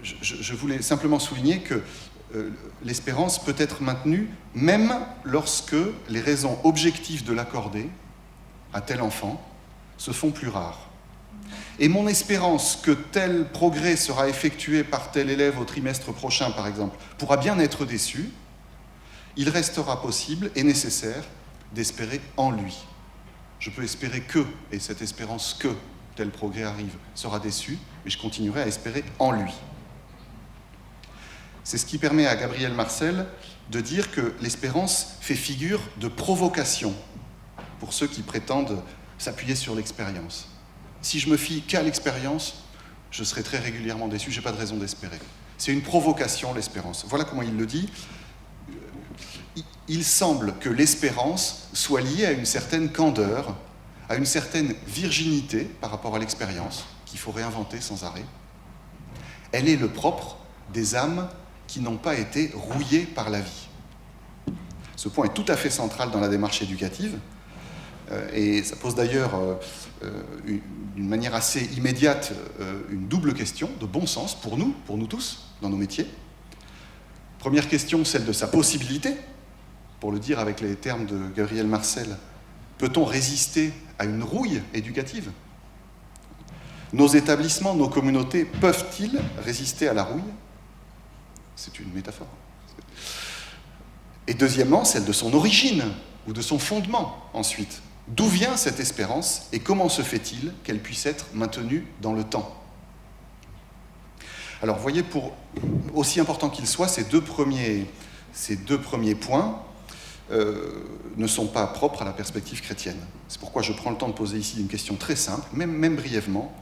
je voulais simplement souligner que l'espérance peut être maintenue même lorsque les raisons objectives de l'accorder à tel enfant se font plus rares. Et mon espérance que tel progrès sera effectué par tel élève au trimestre prochain, par exemple, pourra bien être déçue, il restera possible et nécessaire d'espérer en lui. Je peux espérer que, et cette espérance que tel progrès arrive sera déçue, mais je continuerai à espérer en lui. C'est ce qui permet à Gabriel Marcel de dire que l'espérance fait figure de provocation pour ceux qui prétendent s'appuyer sur l'expérience. Si je me fie qu'à l'expérience, je serai très régulièrement déçu, je n'ai pas de raison d'espérer. C'est une provocation, l'espérance. Voilà comment il le dit. Il semble que l'espérance soit liée à une certaine candeur, à une certaine virginité par rapport à l'expérience, qu'il faut réinventer sans arrêt. Elle est le propre des âmes qui n'ont pas été rouillées par la vie. Ce point est tout à fait central dans la démarche éducative, et ça pose d'ailleurs d'une manière assez immédiate une double question de bon sens pour nous tous, dans nos métiers. Première question, celle de sa possibilité. Pour le dire avec les termes de Gabriel Marcel, peut-on résister à une rouille éducative ? Nos établissements, nos communautés peuvent-ils résister à la rouille ? C'est une métaphore. Et deuxièmement, celle de son origine, ou de son fondement, ensuite. D'où vient cette espérance et comment se fait-il qu'elle puisse être maintenue dans le temps ? Alors, vous voyez, pour aussi important qu'ils soient, ces deux premiers points ne sont pas propres à la perspective chrétienne. C'est pourquoi je prends le temps de poser ici une question très simple, même brièvement.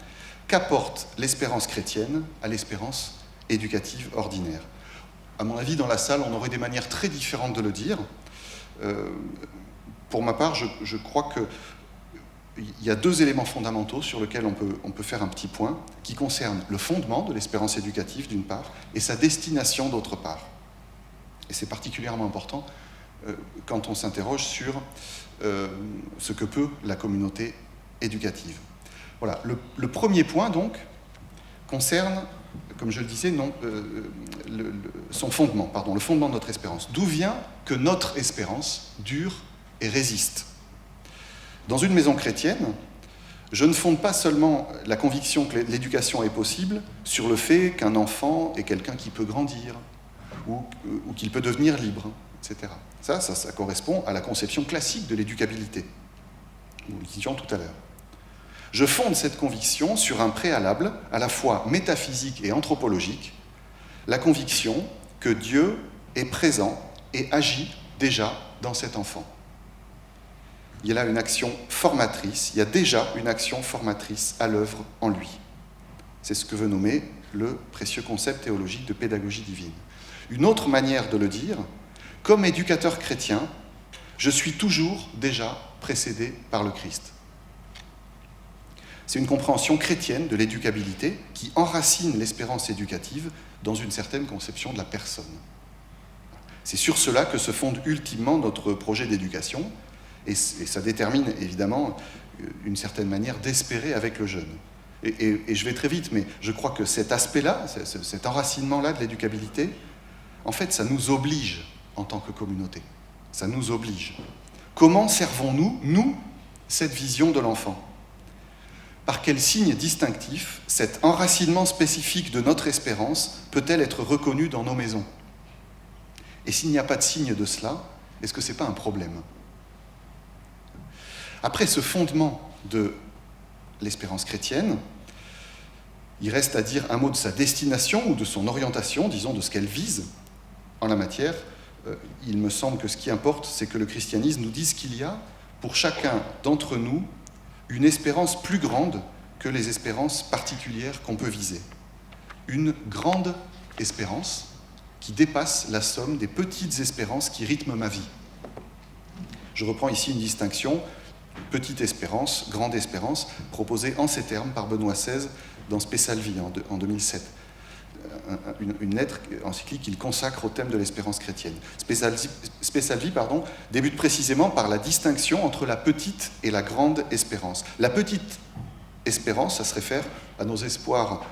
Qu'apporte l'espérance chrétienne à l'espérance éducative ordinaire ? À mon avis, dans la salle, on aurait des manières très différentes de le dire. Pour ma part, je crois qu'il y a deux éléments fondamentaux sur lesquels on peut faire un petit point, qui concernent le fondement de l'espérance éducative, d'une part, et sa destination, d'autre part. Et c'est particulièrement important quand on s'interroge sur ce que peut la communauté éducative. Voilà. Le premier point, donc, concerne, comme je le disais, son fondement, le fondement de notre espérance. D'où vient que notre espérance dure et résiste ? Dans une maison chrétienne, je ne fonde pas seulement la conviction que l'éducation est possible sur le fait qu'un enfant est quelqu'un qui peut grandir ou qu'il peut devenir libre, etc. Ça correspond à la conception classique de l'éducabilité. Nous le disions tout à l'heure. Je fonde cette conviction sur un préalable à la fois métaphysique et anthropologique, la conviction que Dieu est présent et agit déjà dans cet enfant. Il y a là une action formatrice, il y a déjà une action formatrice à l'œuvre en lui. C'est ce que veut nommer le précieux concept théologique de pédagogie divine. Une autre manière de le dire, comme éducateur chrétien, je suis toujours déjà précédé par le Christ. C'est une compréhension chrétienne de l'éducabilité qui enracine l'espérance éducative dans une certaine conception de la personne. C'est sur cela que se fonde ultimement notre projet d'éducation, et ça détermine évidemment une certaine manière d'espérer avec le jeune. Et je vais très vite, mais je crois que cet aspect-là, cet enracinement-là de l'éducabilité, en fait, ça nous oblige en tant que communauté. Ça nous oblige. Comment servons-nous, nous, cette vision de l'enfant ? Par quel signe distinctif cet enracinement spécifique de notre espérance peut-elle être reconnu dans nos maisons ? Et s'il n'y a pas de signe de cela, est-ce que ce n'est pas un problème ? Après ce fondement de l'espérance chrétienne, il reste à dire un mot de sa destination ou de son orientation, disons de ce qu'elle vise en la matière. Il me semble que ce qui importe, c'est que le christianisme nous dise qu'il y a pour chacun d'entre nous une espérance plus grande que les espérances particulières qu'on peut viser. Une grande espérance qui dépasse la somme des petites espérances qui rythment ma vie. Je reprends ici une distinction, petite espérance, grande espérance, proposée en ces termes par Benoît XVI dans Spe Salvi en 2007. Une lettre encyclique qu'il consacre au thème de l'espérance chrétienne. Spe Salvi, débute précisément par la distinction entre la petite et la grande espérance. La petite espérance, ça se réfère à nos espoirs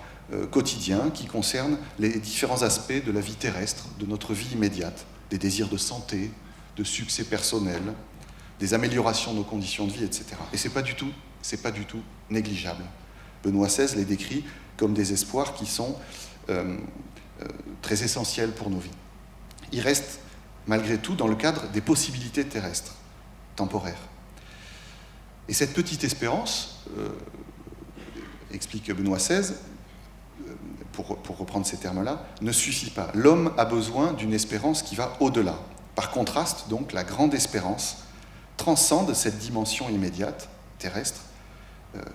quotidiens qui concernent les différents aspects de la vie terrestre, de notre vie immédiate, des désirs de santé, de succès personnel, des améliorations de nos conditions de vie, etc. Et c'est pas du tout négligeable. Benoît XVI les décrit comme des espoirs qui sont très essentiels pour nos vies. Il reste, malgré tout, dans le cadre des possibilités terrestres, temporaires. Et cette petite espérance, explique Benoît XVI, pour reprendre ces termes-là, ne suffit pas. L'homme a besoin d'une espérance qui va au-delà. Par contraste, donc, la grande espérance transcende cette dimension immédiate, terrestre.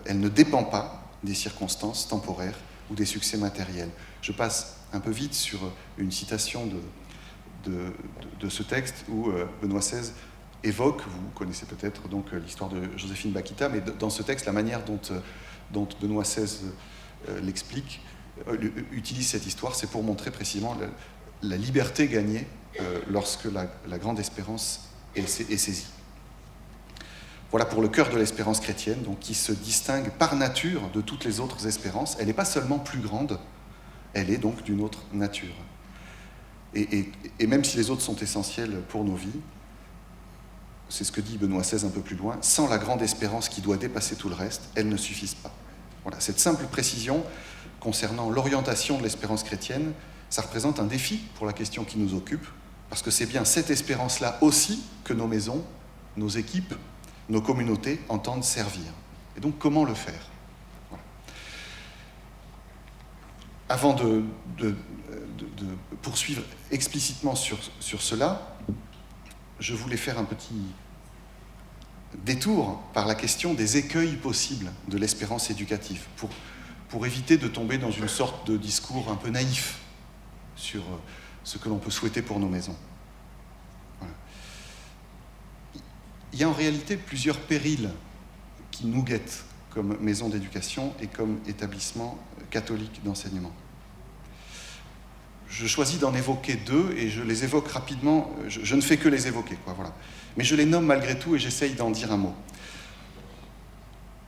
Elle ne dépend pas des circonstances temporaires ou des succès matériels. Je passe un peu vite sur une citation de ce texte où Benoît XVI évoque, vous connaissez peut-être donc l'histoire de Joséphine Bakhita, mais dans ce texte, la manière dont Benoît XVI l'explique, utilise cette histoire, c'est pour montrer précisément la liberté gagnée lorsque la grande espérance est saisie. Voilà pour le cœur de l'espérance chrétienne, donc, qui se distingue par nature de toutes les autres espérances. Elle n'est pas seulement plus grande, elle est donc d'une autre nature. Et même si les autres sont essentiels pour nos vies, c'est ce que dit Benoît XVI un peu plus loin, sans la grande espérance qui doit dépasser tout le reste, elles ne suffisent pas. Voilà, cette simple précision concernant l'orientation de l'espérance chrétienne, ça représente un défi pour la question qui nous occupe, parce que c'est bien cette espérance-là aussi que nos maisons, nos équipes, nos communautés entendent servir. Et donc, comment le faire? Voilà. Avant de poursuivre explicitement sur cela, je voulais faire un petit détour par la question des écueils possibles de l'espérance éducative, pour éviter de tomber dans une sorte de discours un peu naïf sur ce que l'on peut souhaiter pour nos maisons. Voilà. Il y a en réalité plusieurs périls qui nous guettent comme maison d'éducation et comme établissement catholique d'enseignement. Je choisis d'en évoquer deux et je les évoque rapidement, je ne fais que les évoquer, voilà. Mais je les nomme malgré tout et j'essaye d'en dire un mot.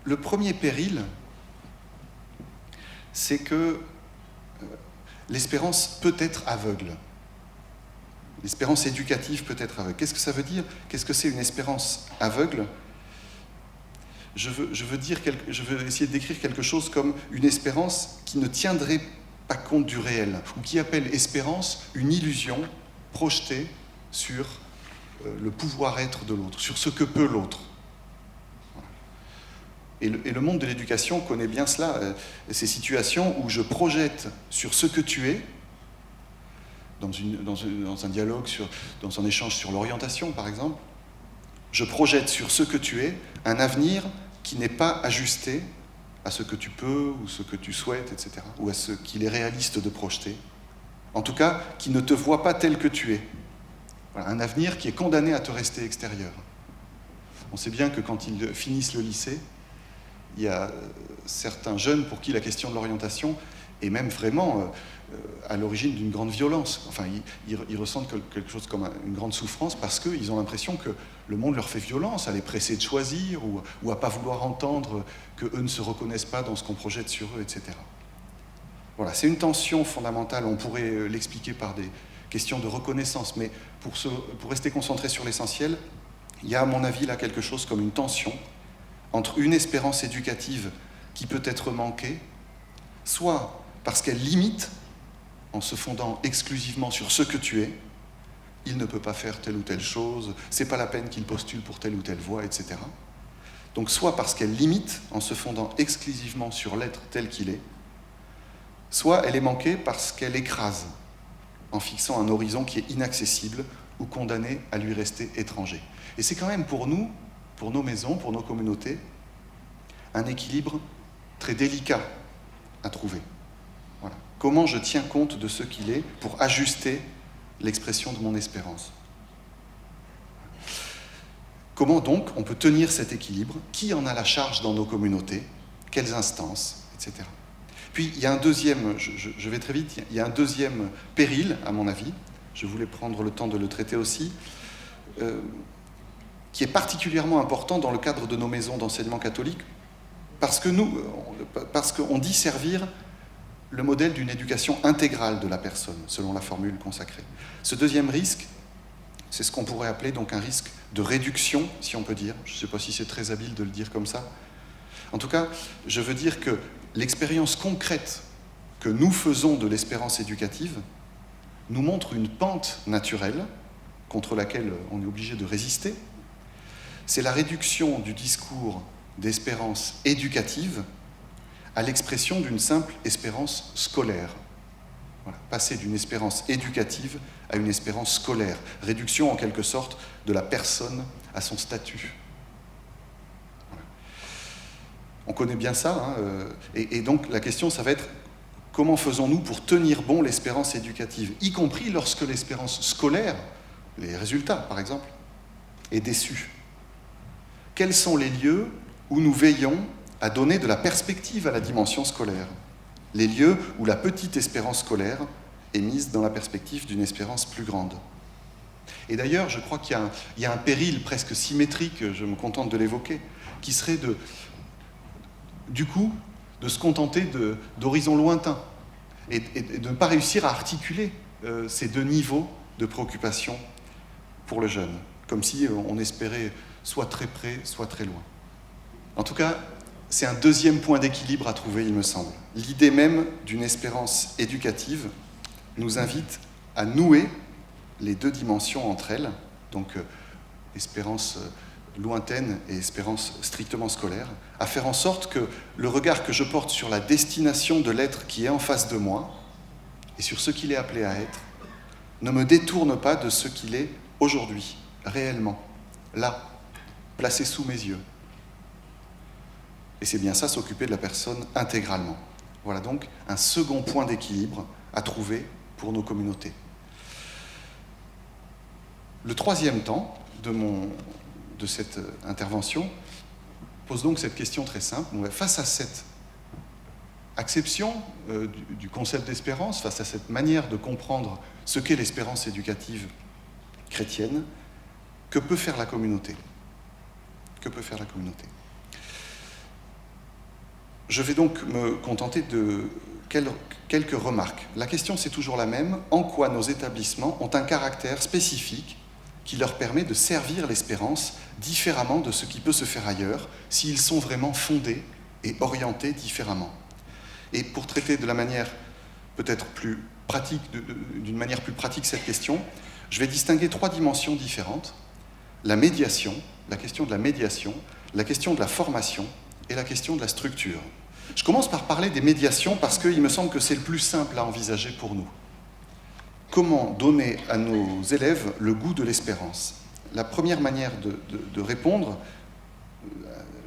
Le premier péril, c'est que l'espérance peut être aveugle. L'espérance éducative peut être aveugle. Qu'est-ce que ça veut dire? Qu'est-ce que c'est une espérance aveugle? Je veux essayer de décrire quelque chose comme une espérance qui ne tiendrait pas compte du réel, ou qui appelle espérance une illusion projetée sur le pouvoir-être de l'autre, sur ce que peut l'autre. Et le monde de l'éducation connaît bien cela, ces situations où je projette sur ce que tu es, dans un dialogue, dans un échange sur l'orientation par exemple, je projette sur ce que tu es un avenir qui n'est pas ajusté à ce que tu peux ou ce que tu souhaites, etc., ou à ce qu'il est réaliste de projeter. En tout cas, qui ne te voit pas tel que tu es. Voilà, un avenir qui est condamné à te rester extérieur. On sait bien que quand ils finissent le lycée, il y a certains jeunes pour qui la question de l'orientation est même vraiment à l'origine d'une grande violence. Enfin, ils ressentent quelque chose comme une grande souffrance parce qu'ils ont l'impression que le monde leur fait violence, à les presser de choisir ou à ne pas vouloir entendre qu'eux ne se reconnaissent pas dans ce qu'on projette sur eux, etc. Voilà, c'est une tension fondamentale. On pourrait l'expliquer par des questions de reconnaissance, mais pour rester concentré sur l'essentiel, il y a à mon avis là quelque chose comme une tension entre une espérance éducative qui peut être manquée, soit parce qu'elle limite, en se fondant exclusivement sur ce que tu es, il ne peut pas faire telle ou telle chose, c'est pas la peine qu'il postule pour telle ou telle voie, etc. Donc soit parce qu'elle limite, en se fondant exclusivement sur l'être tel qu'il est, soit elle est manquée parce qu'elle écrase, en fixant un horizon qui est inaccessible ou condamné à lui rester étranger. Et c'est quand même pour nous, pour nos maisons, pour nos communautés, un équilibre très délicat à trouver. Voilà. Comment je tiens compte de ce qu'il est pour ajuster l'expression de mon espérance? Comment donc on peut tenir cet équilibre? Qui en a la charge dans nos communautés? Quelles instances? Etc. Puis il y a un deuxième, je vais très vite, il y a un deuxième péril, à mon avis, je voulais prendre le temps de le traiter aussi, qui est particulièrement important dans le cadre de nos maisons d'enseignement catholique, parce qu'on dit servir le modèle d'une éducation intégrale de la personne, selon la formule consacrée. Ce deuxième risque, c'est ce qu'on pourrait appeler donc un risque de réduction, si on peut dire. Je ne sais pas si c'est très habile de le dire comme ça. En tout cas, je veux dire que l'expérience concrète que nous faisons de l'espérance éducative nous montre une pente naturelle contre laquelle on est obligé de résister. C'est la réduction du discours d'espérance éducative à l'expression d'une simple espérance scolaire. Voilà. Passer d'une espérance éducative à une espérance scolaire. Réduction en quelque sorte de la personne à son statut. Voilà. On connaît bien ça, hein, et donc la question, ça va être comment faisons-nous pour tenir bon l'espérance éducative, y compris lorsque l'espérance scolaire, les résultats par exemple, est déçue. Quels sont les lieux où nous veillons à donner de la perspective à la dimension scolaire? Les lieux où la petite espérance scolaire est mise dans la perspective d'une espérance plus grande. Et d'ailleurs, je crois qu'il y a un péril presque symétrique, je me contente de l'évoquer, qui serait du coup de se contenter d'horizons lointains et de ne pas réussir à articuler ces deux niveaux de préoccupation pour le jeune, comme si on espérait soit très près, soit très loin. En tout cas, c'est un deuxième point d'équilibre à trouver, il me semble. L'idée même d'une espérance éducative nous invite à nouer les deux dimensions entre elles, donc espérance lointaine et espérance strictement scolaire, à faire en sorte que le regard que je porte sur la destination de l'être qui est en face de moi et sur ce qu'il est appelé à être ne me détourne pas de ce qu'il est aujourd'hui, réellement, là, placé sous mes yeux. Et c'est bien ça, s'occuper de la personne intégralement. Voilà donc un second point d'équilibre à trouver pour nos communautés. Le troisième temps de cette intervention pose donc cette question très simple. Face à cette acception du concept d'espérance, face à cette manière de comprendre ce qu'est l'espérance éducative chrétienne, que peut faire la communauté ? Que peut faire la communauté ? Je vais donc me contenter de quelques remarques. La question, c'est toujours la même. En quoi nos établissements ont un caractère spécifique qui leur permet de servir l'espérance différemment de ce qui peut se faire ailleurs, s'ils sont vraiment fondés et orientés différemment. Et pour traiter de la manière peut-être plus pratique, d'une manière plus pratique cette question, je vais distinguer trois dimensions différentes. La médiation, la question de la médiation, la question de la formation et la question de la structure. Je commence par parler des médiations parce qu'il me semble que c'est le plus simple à envisager pour nous. Comment donner à nos élèves le goût de l'espérance ? La première manière de répondre,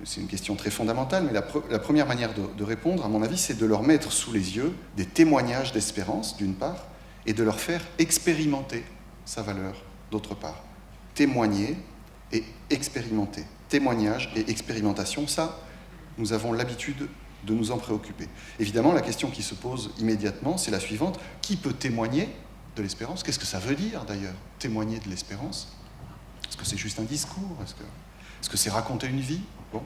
c'est une question très fondamentale, mais la première manière de répondre, à mon avis, c'est de leur mettre sous les yeux des témoignages d'espérance, d'une part, et de leur faire expérimenter sa valeur, d'autre part. Témoigner et expérimenter. Témoignage et expérimentation, ça, nous avons l'habitude de nous en préoccuper. Évidemment, la question qui se pose immédiatement, c'est la suivante. Qui peut témoigner de l'espérance ? Qu'est-ce que ça veut dire, d'ailleurs, témoigner de l'espérance ? Est-ce que c'est juste un discours ? Est-ce que c'est raconter une vie ? Bon.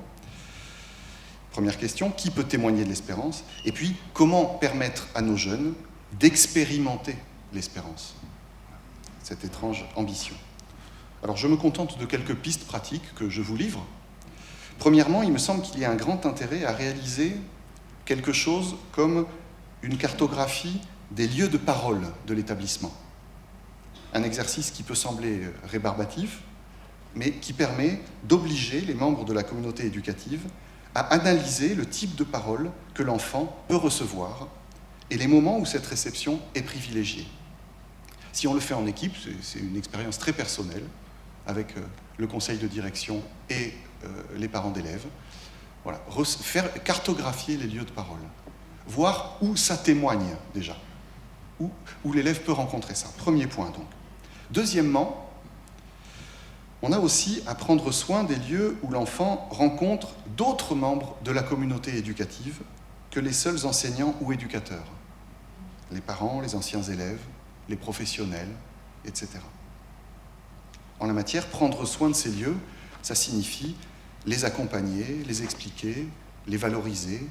Première question, qui peut témoigner de l'espérance ? Et puis, comment permettre à nos jeunes d'expérimenter l'espérance ? Cette étrange ambition. Alors, je me contente de quelques pistes pratiques que je vous livre. Premièrement, il me semble qu'il y a un grand intérêt à réaliser quelque chose comme une cartographie des lieux de parole de l'établissement. Un exercice qui peut sembler rébarbatif, mais qui permet d'obliger les membres de la communauté éducative à analyser le type de parole que l'enfant peut recevoir et les moments où cette réception est privilégiée. Si on le fait en équipe, c'est une expérience très personnelle, avec le conseil de direction et les parents d'élèves. Voilà. Faire cartographier les lieux de parole. Voir où ça témoigne déjà. Où l'élève peut rencontrer ça. Premier point donc. Deuxièmement, on a aussi à prendre soin des lieux où l'enfant rencontre d'autres membres de la communauté éducative que les seuls enseignants ou éducateurs. Les parents, les anciens élèves, les professionnels, etc. En la matière, prendre soin de ces lieux, ça signifie les accompagner, les expliquer, les valoriser,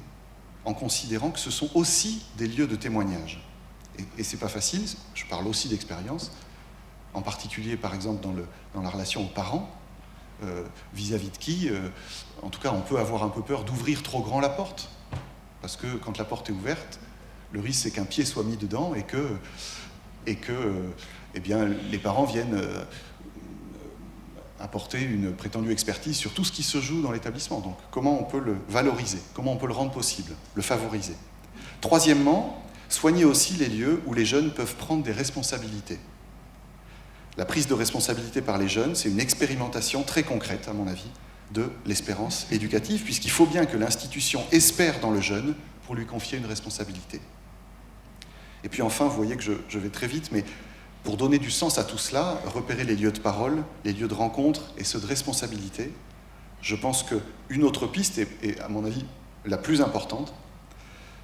en considérant que ce sont aussi des lieux de témoignage. Et c'est pas facile, je parle aussi d'expérience, en particulier par exemple dans la relation aux parents, vis-à-vis de qui, en tout cas on peut avoir un peu peur d'ouvrir trop grand la porte, parce que quand la porte est ouverte, le risque c'est qu'un pied soit mis dedans et que eh bien, les parents viennent apporter une prétendue expertise sur tout ce qui se joue dans l'établissement. Donc, comment on peut le valoriser ? Comment on peut le rendre possible ? Le favoriser ? Troisièmement, soigner aussi les lieux où les jeunes peuvent prendre des responsabilités. La prise de responsabilité par les jeunes, c'est une expérimentation très concrète, à mon avis, de l'espérance éducative, puisqu'il faut bien que l'institution espère dans le jeune pour lui confier une responsabilité. Et puis enfin, vous voyez que je vais très vite, mais pour donner du sens à tout cela, repérer les lieux de parole, les lieux de rencontre et ceux de responsabilité, je pense qu'une autre piste, et à mon avis la plus importante,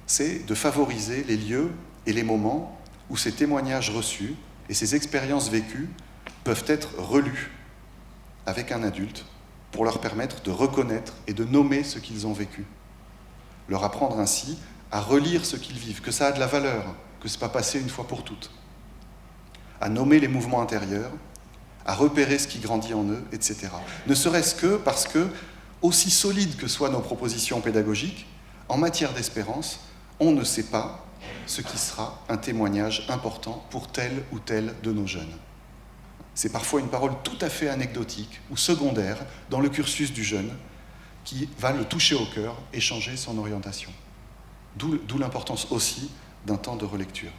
c'est de favoriser les lieux et les moments où ces témoignages reçus et ces expériences vécues peuvent être relus avec un adulte pour leur permettre de reconnaître et de nommer ce qu'ils ont vécu. Leur apprendre ainsi à relire ce qu'ils vivent, que ça a de la valeur, que ce n'est pas passé une fois pour toutes. à nommer les mouvements intérieurs, à repérer ce qui grandit en eux, etc. Ne serait-ce que parce que, aussi solides que soient nos propositions pédagogiques, en matière d'espérance, on ne sait pas ce qui sera un témoignage important pour tel ou tel de nos jeunes. C'est parfois une parole tout à fait anecdotique ou secondaire dans le cursus du jeune qui va le toucher au cœur et changer son orientation. D'où l'importance aussi d'un temps de relecture.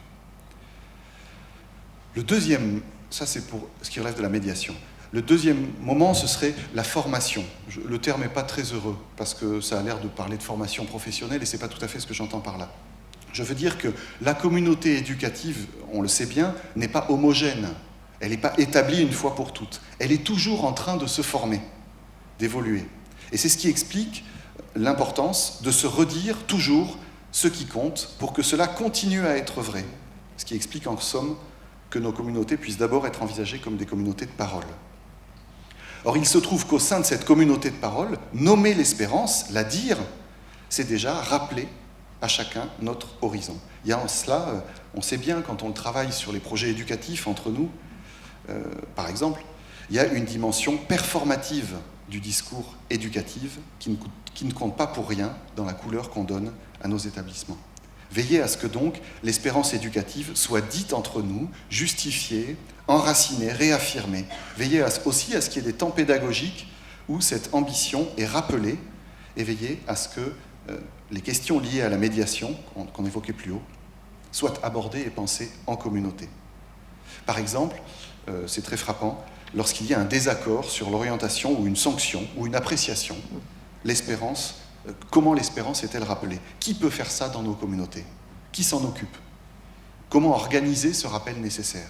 Le deuxième, ça c'est pour ce qui relève de la médiation. Le deuxième moment, ce serait la formation. Le terme n'est pas très heureux, parce que ça a l'air de parler de formation professionnelle, et ce n'est pas tout à fait ce que j'entends par là. Je veux dire que la communauté éducative, on le sait bien, n'est pas homogène. Elle n'est pas établie une fois pour toutes. Elle est toujours en train de se former, d'évoluer. Et c'est ce qui explique l'importance de se redire toujours ce qui compte pour que cela continue à être vrai. Ce qui explique en somme que nos communautés puissent d'abord être envisagées comme des communautés de parole. Or, il se trouve qu'au sein de cette communauté de parole, nommer l'espérance, la dire, c'est déjà rappeler à chacun notre horizon. Il y a en cela, on sait bien quand on travaille sur les projets éducatifs entre nous, par exemple, il y a une dimension performative du discours éducatif qui ne compte pas pour rien dans la couleur qu'on donne à nos établissements. Veillez à ce que donc l'espérance éducative soit dite entre nous, justifiée, enracinée, réaffirmée. Veillez aussi à ce qu'il y ait des temps pédagogiques où cette ambition est rappelée, et veillez à ce que les questions liées à la médiation, qu'on évoquait plus haut, soient abordées et pensées en communauté. Par exemple, c'est très frappant, lorsqu'il y a un désaccord sur l'orientation ou une sanction ou une appréciation, l'espérance, comment l'espérance est-elle rappelée? Qui peut faire ça dans nos communautés? Qui s'en occupe? Comment organiser ce rappel nécessaire?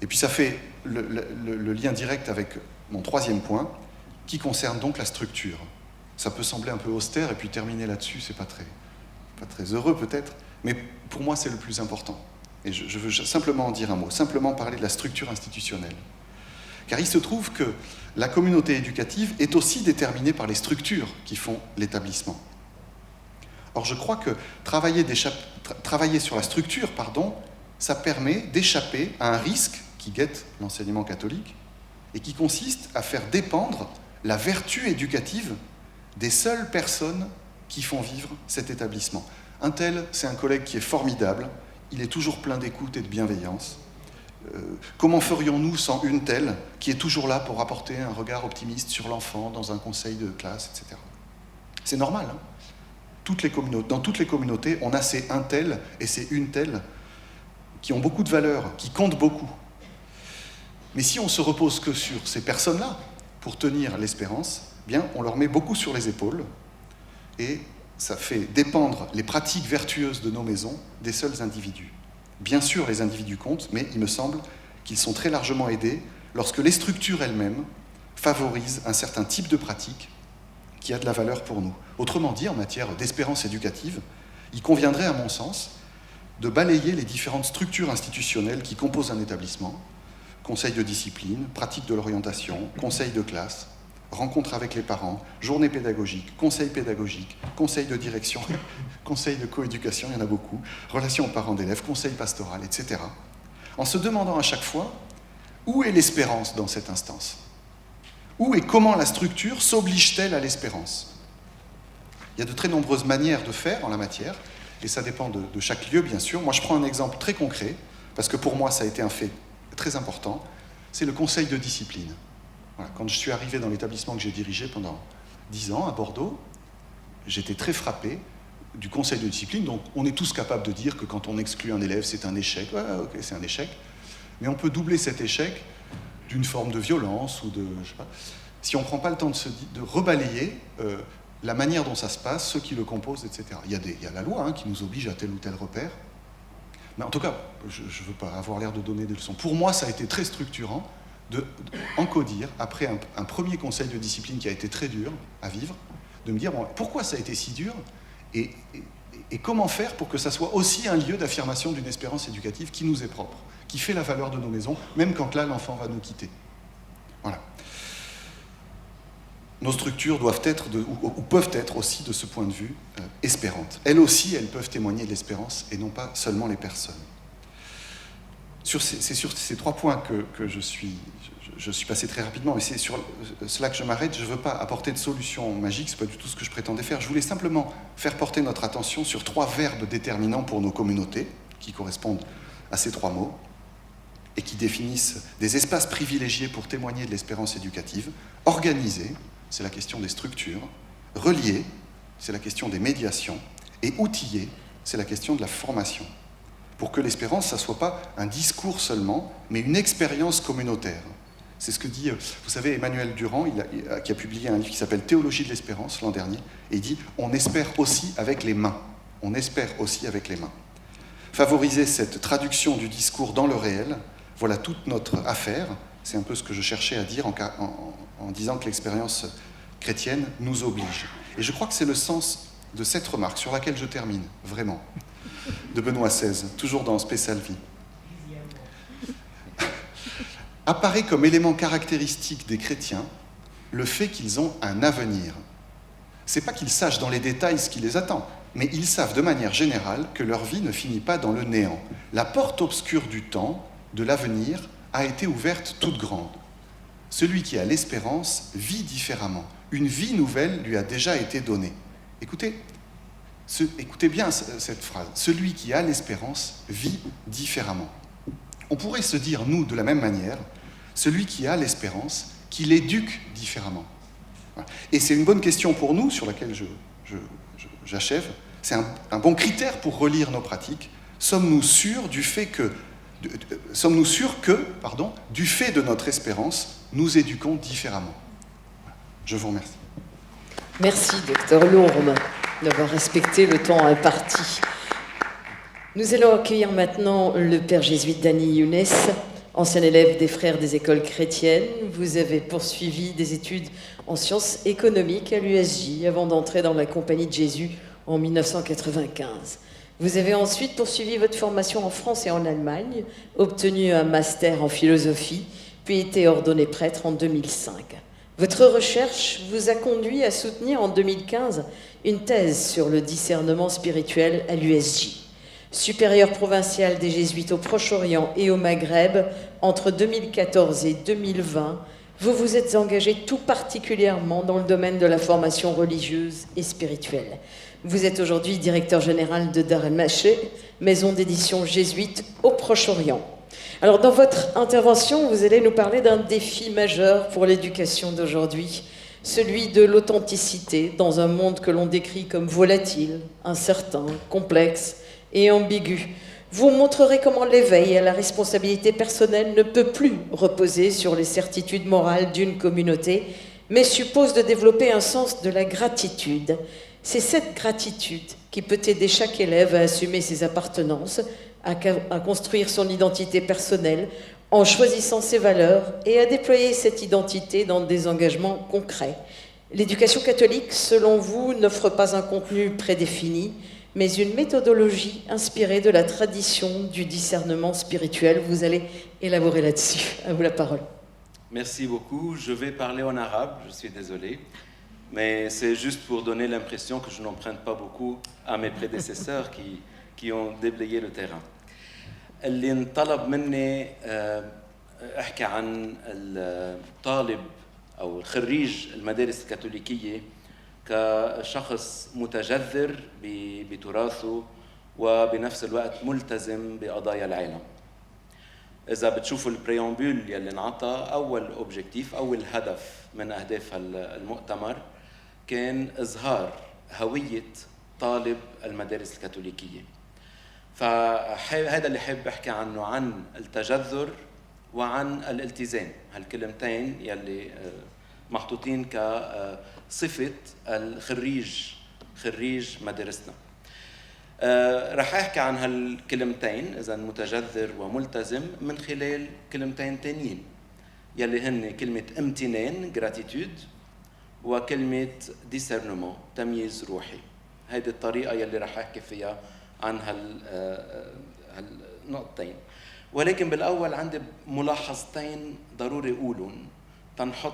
Et puis ça fait le lien direct avec mon troisième point, qui concerne donc la structure. Ça peut sembler un peu austère, et puis terminer là-dessus, c'est pas très heureux peut-être, mais pour moi c'est le plus important. Et je veux simplement en dire un mot, simplement parler de la structure institutionnelle. Car il se trouve que la communauté éducative est aussi déterminée par les structures qui font l'établissement. Or, je crois que travailler sur la structure, ça permet d'échapper à un risque qui guette l'enseignement catholique et qui consiste à faire dépendre la vertu éducative des seules personnes qui font vivre cet établissement. Un tel, c'est un collègue qui est formidable, il est toujours plein d'écoute et de bienveillance. Comment ferions-nous sans une telle qui est toujours là pour apporter un regard optimiste sur l'enfant dans un conseil de classe, etc. C'est normal, hein. Dans toutes les communautés, on a ces un tel et ces une telle qui ont beaucoup de valeur, qui comptent beaucoup. Mais si on se repose que sur ces personnes-là pour tenir l'espérance, bien, on leur met beaucoup sur les épaules et ça fait dépendre les pratiques vertueuses de nos maisons des seuls individus. Bien sûr, les individus comptent, mais il me semble qu'ils sont très largement aidés lorsque les structures elles-mêmes favorisent un certain type de pratique qui a de la valeur pour nous. Autrement dit, en matière d'espérance éducative, il conviendrait, à mon sens, de balayer les différentes structures institutionnelles qui composent un établissement, conseil de discipline, pratique de l'orientation, conseil de classe, rencontre avec les parents, journée pédagogique, conseil de direction, conseil de coéducation, il y en a beaucoup, relations aux parents d'élèves, conseil pastoral, etc. En se demandant à chaque fois, où est l'espérance dans cette instance? Où et comment la structure s'oblige-t-elle à l'espérance? Il y a de très nombreuses manières de faire en la matière, et ça dépend de chaque lieu, bien sûr. Moi, je prends un exemple très concret, parce que pour moi, ça a été un fait très important, c'est le conseil de discipline. Voilà, quand je suis arrivé dans l'établissement que j'ai dirigé pendant 10 ans à Bordeaux, j'étais très frappé du conseil de discipline. Donc on est tous capables de dire que quand on exclut un élève, c'est un échec. Ouais, ok, c'est un échec. Mais on peut doubler cet échec d'une forme de violence ou de... je sais pas, si on ne prend pas le temps de rebalayer la manière dont ça se passe, ceux qui le composent, etc. Il y a la loi qui nous oblige à tel ou tel repère. Mais en tout cas, je ne veux pas avoir l'air de donner des leçons. Pour moi, ça a été très structurant d'encodir, après un premier conseil de discipline qui a été très dur à vivre, de me dire bon, pourquoi ça a été si dur et comment faire pour que ça soit aussi un lieu d'affirmation d'une espérance éducative qui nous est propre, qui fait la valeur de nos maisons, même quand là l'enfant va nous quitter. Voilà. Nos structures doivent être, ou peuvent être aussi de ce point de vue, espérantes. Elles aussi, elles peuvent témoigner de l'espérance et non pas seulement les personnes. c'est sur ces 3 points que je suis passé très rapidement, mais c'est sur cela que je m'arrête. Je ne veux pas apporter de solution magique, ce n'est pas du tout ce que je prétendais faire. Je voulais simplement faire porter notre attention sur 3 verbes déterminants pour nos communautés, qui correspondent à ces 3 mots, et qui définissent des espaces privilégiés pour témoigner de l'espérance éducative. Organiser, c'est la question des structures. Relier, c'est la question des médiations. Et outiller, c'est la question de la formation. Pour que l'espérance, ça ne soit pas un discours seulement, mais une expérience communautaire. C'est ce que dit, vous savez, Emmanuel Durand, qui a publié un livre qui s'appelle « Théologie de l'espérance » l'an dernier, et il dit « On espère aussi avec les mains ». On espère aussi avec les mains. Favoriser cette traduction du discours dans le réel, voilà toute notre affaire. C'est un peu ce que je cherchais à dire en disant que l'expérience chrétienne nous oblige. Et je crois que c'est le sens de cette remarque, sur laquelle je termine, vraiment, de Benoît XVI, toujours dans Spe Salvi. Apparaît comme élément caractéristique des chrétiens le fait qu'ils ont un avenir. C'est pas qu'ils sachent dans les détails ce qui les attend, mais ils savent de manière générale que leur vie ne finit pas dans le néant. La porte obscure du temps, de l'avenir, a été ouverte toute grande. Celui qui a l'espérance vit différemment. Une vie nouvelle lui a déjà été donnée. Écoutez bien cette phrase. Celui qui a l'espérance vit différemment. On pourrait se dire, nous, de la même manière, celui qui a l'espérance, qui l'éduque différemment. Voilà. Et c'est une bonne question pour nous, sur laquelle j'achève. C'est un bon critère pour relire nos pratiques. Sommes-nous sûrs du fait que, du fait de notre espérance, nous éduquons différemment? Voilà. Je vous remercie. Merci, Dr Lourme, d'avoir respecté le temps imparti. Nous allons accueillir maintenant le père jésuite Dany Younes, ancien élève des Frères des Écoles Chrétiennes. Vous avez poursuivi des études en sciences économiques à l'USJ avant d'entrer dans la Compagnie de Jésus en 1995. Vous avez ensuite poursuivi votre formation en France et en Allemagne, obtenu un master en philosophie, puis été ordonné prêtre en 2005. Votre recherche vous a conduit à soutenir en 2015 une thèse sur le discernement spirituel à l'USJ. Supérieur provincial des Jésuites au Proche-Orient et au Maghreb, entre 2014 et 2020, vous vous êtes engagé tout particulièrement dans le domaine de la formation religieuse et spirituelle. Vous êtes aujourd'hui directeur général de Dar el-Maché, maison d'édition jésuite au Proche-Orient. Alors, dans votre intervention, vous allez nous parler d'un défi majeur pour l'éducation d'aujourd'hui, celui de l'authenticité dans un monde que l'on décrit comme volatile, incertain, complexe et ambigu. Vous montrerez comment l'éveil à la responsabilité personnelle ne peut plus reposer sur les certitudes morales d'une communauté, mais suppose de développer un sens de la gratitude. C'est cette gratitude qui peut aider chaque élève à assumer ses appartenances, à construire son identité personnelle en choisissant ses valeurs et à déployer cette identité dans des engagements concrets. L'éducation catholique, selon vous, n'offre pas un contenu prédéfini, mais une méthodologie inspirée de la tradition du discernement spirituel. Vous allez élaborer là-dessus. À vous la parole. Merci beaucoup. Je vais parler en arabe, je suis désolé, mais c'est juste pour donner l'impression que je n'emprunte pas beaucoup à mes prédécesseurs qui ont déblayé le terrain. اللي انطلب مني احكي عن الطالب او الخريج المدارس الكاثوليكيه كشخص متجذر بتراثه وبنفس الوقت ملتزم بقضايا العالم. اذا بتشوفوا البريامبول يلي انعطى، اول اوبجيكتيف، اول هدف من اهداف المؤتمر كان اظهار هويه طالب المدارس الكاثوليكيه. فهذا اللي حابب احكي عنه، عن التجذر وعن الالتزام، هالكلمتين يلي محطوطين كصفه خريج مدارسنا. رح احكي عن هالكلمتين، اذا متجذر وملتزم، من خلال كلمتين تانيين يلي هن كلمه امتنان gratitude وكلمه discernement تمييز روحي. هيدي الطريقه يلي رح احكي فيها عن هالنقطتين. ولكن بالاول عندي ملاحظتين ضروري اقولهم تنحط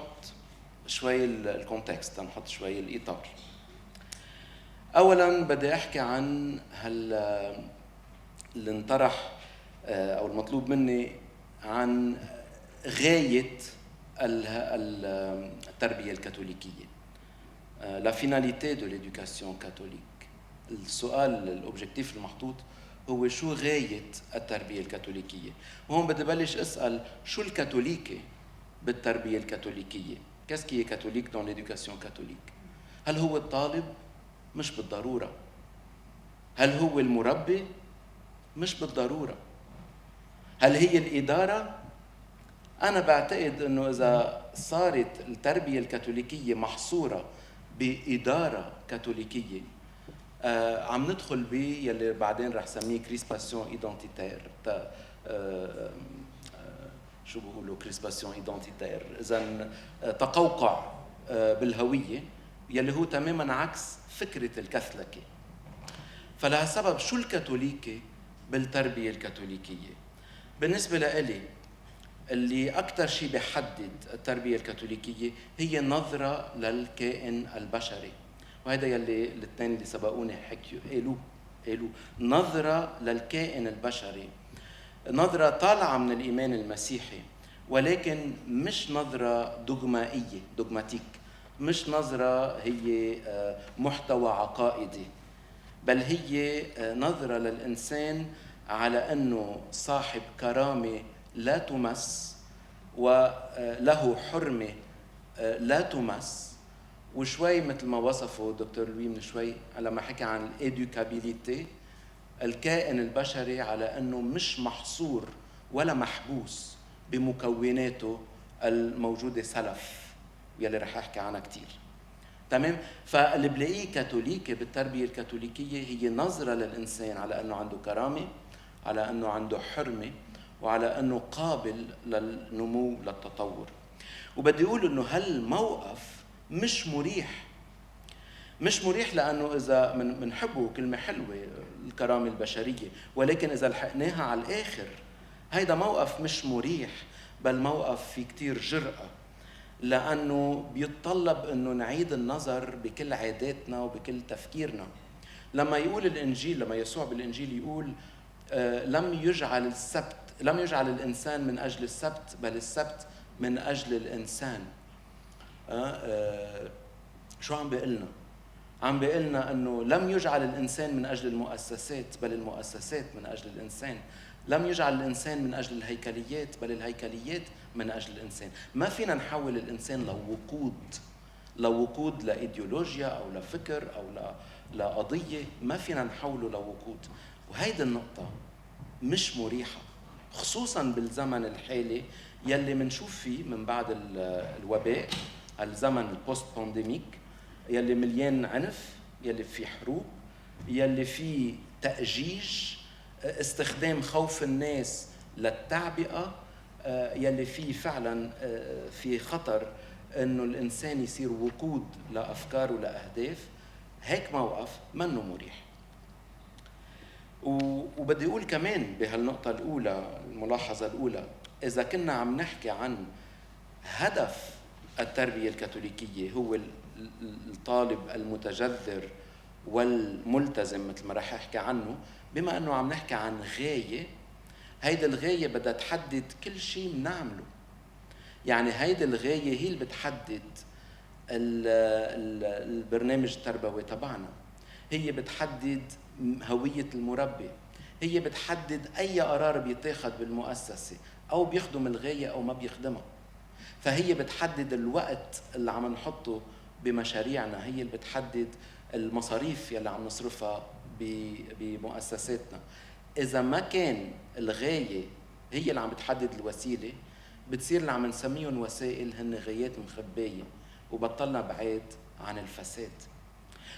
شوي الكونتكست، تنحط شوي الاطار. اولا بدي احكي عن اللي انطرح أو المطلوب مني عن غاية التربية الكاثوليكية. La finalité de l'éducation catholique. السؤال الأوبجكتيف المحطوط هو شو غاية التربية الكاثوليكية؟ وهون بدي بلش أسأل شو الكاثوليكي بالتربية الكاثوليكية؟ Qu'est-ce qui est catholique dans l'éducation catholique؟ هل هو الطالب؟ مش بالضرورة. هل هو المربي؟ مش بالضرورة. هل هي الإدارة؟ أنا بعتقد أنه إذا صارت التربية الكاثوليكية محصورة بإدارة كاثوليكية عم ندخل يلي بعدين رح سميه كريسباسيون ايدنتيتير. شو بقولوا كريسباسيون ايدنتيتير؟ إذن تقوقع بالهوية يلي هو تماماً عكس فكرة الكاثوليكية. فلها سبب شو الكاثوليكي بالتربية الكاثوليكية؟ بالنسبة لإلي اللي أكثر شيء بيحدد التربية الكاثوليكية هي نظرة للكائن البشري، وهذا يلي الاثنين اللي سبقوني حكيوا قالوا نظرة للكائن البشري، نظرة طالعة من الإيمان المسيحي، ولكن مش نظرة دوغماتيك، مش نظرة هي محتوى عقائدي، بل هي نظرة للإنسان على أنه صاحب كرامة لا تمس وله حرمة لا تمس. وشوي مثل ما وصفه دكتور لوي من شوي لما حكى عن الإيدوكابيليتي، الكائن البشري على أنه مش محصور ولا محبوس بمكوناته الموجودة سلف يلي رح أحكي عنها كتير. تمام؟ فاللي بلاقيه كاثوليكي بالتربية الكاثوليكية هي نظرة للإنسان على أنه عنده كرامة، على أنه عنده حرمة، وعلى أنه قابل للنمو للتطور. وبدي أقول أنه هالموقف مش مريح لأنه إذا منحبه كلمة حلوة الكرامة البشرية، ولكن إذا لحقناها على الآخر هيدا موقف مش مريح، بل موقف في كتير جرأة، لأنه بيتطلب أنه نعيد النظر بكل عاداتنا وبكل تفكيرنا. لما يقول الإنجيل، لما يسوع بالإنجيل يقول لم يجعل الإنسان من أجل السبت بل السبت من أجل الإنسان. شو عم بيقلنا؟ عم بيقلنا أنه لم يجعل الإنسان من أجل المؤسسات بل المؤسسات من أجل الإنسان. لم يجعل الإنسان من أجل الهيكليات بل الهيكليات من أجل الإنسان. ما فينا نحول الإنسان لوقود لإيديولوجيا أو لفكر أو لقضية، ما فينا نحوله لوقود. وهيدي النقطة مش مريحة، خصوصاً بالزمن الحالي يلي منشوف فيه من بعد الوباء، الزمن البوست بانديميك يلي مليان عنف، يلي فيه حروب، يلي فيه تأجيج، استخدام خوف الناس للتعبئة، يلي فيه فعلاً في خطر إنه الإنسان يصير وقود لأفكار ولأهداف. هيك موقف منه مريح. وبدي أقول كمان بهالنقطة الأولى، الملاحظة الأولى، إذا كنا عم نحكي عن هدف التربية الكاثوليكية هو الطالب المتجذر والملتزم مثل ما رح أحكي عنه، بما أنه عم نحكي عن غاية، هيدا الغاية بدها تحدد كل شيء بنعمله. يعني هيدا الغاية هي اللي بتحدد البرنامج التربوي تبعنا، هي بتحدد هوية المربي، هي بتحدد أي قرار بيتاخد بالمؤسسة أو بيخدم الغاية أو ما بيخدمها. فهي بتحدد الوقت اللي عم نحطه بمشاريعنا، هي اللي بتحدد المصاريف يلي عم نصرفها بمؤسساتنا. إذا ما كان الغاية هي اللي عم بتحدد الوسيلة، بتصير اللي عم نسميهم وسائل هن غايات مخبية، وبطلنا بعيد عن الفساد.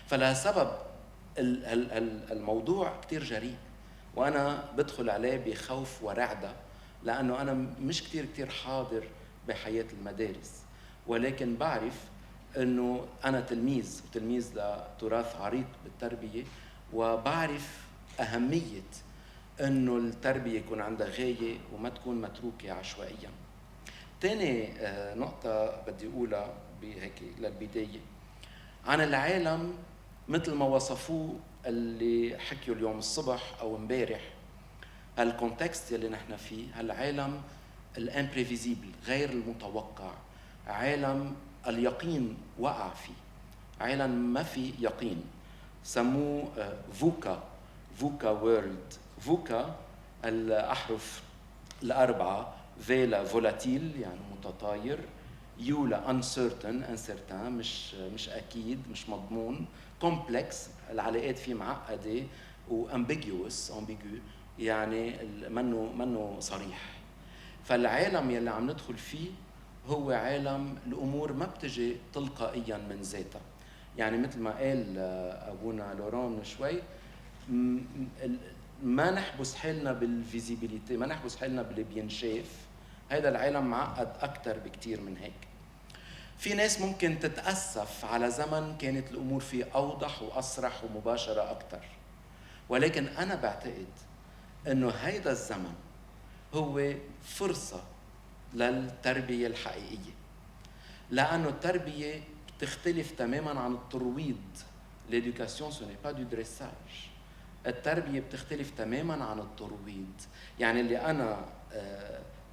فلهالسبب الموضوع كتير جريء، وأنا بدخل عليه بخوف ورعدة، لأنه أنا مش كتير حاضر بحياة المدارس، ولكن بعرف أنه أنا تلميذ لتراث عريق بالتربية، وبعرف أهمية أنه التربية يكون عندها غاية وما تكون متروكة عشوائياً. تاني نقطة بدي أقولها بهيك للبداية عن العالم مثل ما وصفوه اللي حكيوا اليوم الصبح أو امبارح، هالكونتكست يلي نحن فيه، هالعالم الامبريفيزيبل غير المتوقع، عالم اليقين وقع فيه، عالم ما في يقين. سموه فوكا، فوكا وورلد. فوكا الأحرف الأربعة، فيلا فولاتيل يعني متطاير، يولا uncertain مش أكيد مش مضمون، كومبلكس العلاقات فيه معقدة، وambiguous يعني منه صريح. فالعالم يلي عم ندخل فيه هو عالم الأمور ما بتجي تلقائيا من ذاتها. يعني مثل ما قال أبونا لوران من شوي، ما نحبس حالنا بالفيزيبيليتي، ما نحبس حالنا باللي بينشاف. هذا العالم معقد أكتر بكتير من هيك. في ناس ممكن تتأسف على زمن كانت الأمور فيه أوضح وأصرح ومباشرة أكتر، ولكن أنا بعتقد إنه هيدا الزمن هو فرصة للتربية الحقيقية، لأنه التربية بتختلف تماماً عن الترويض. l'éducation ce n'est pas du dressage. التربية بتختلف تماماً عن الترويض. يعني اللي أنا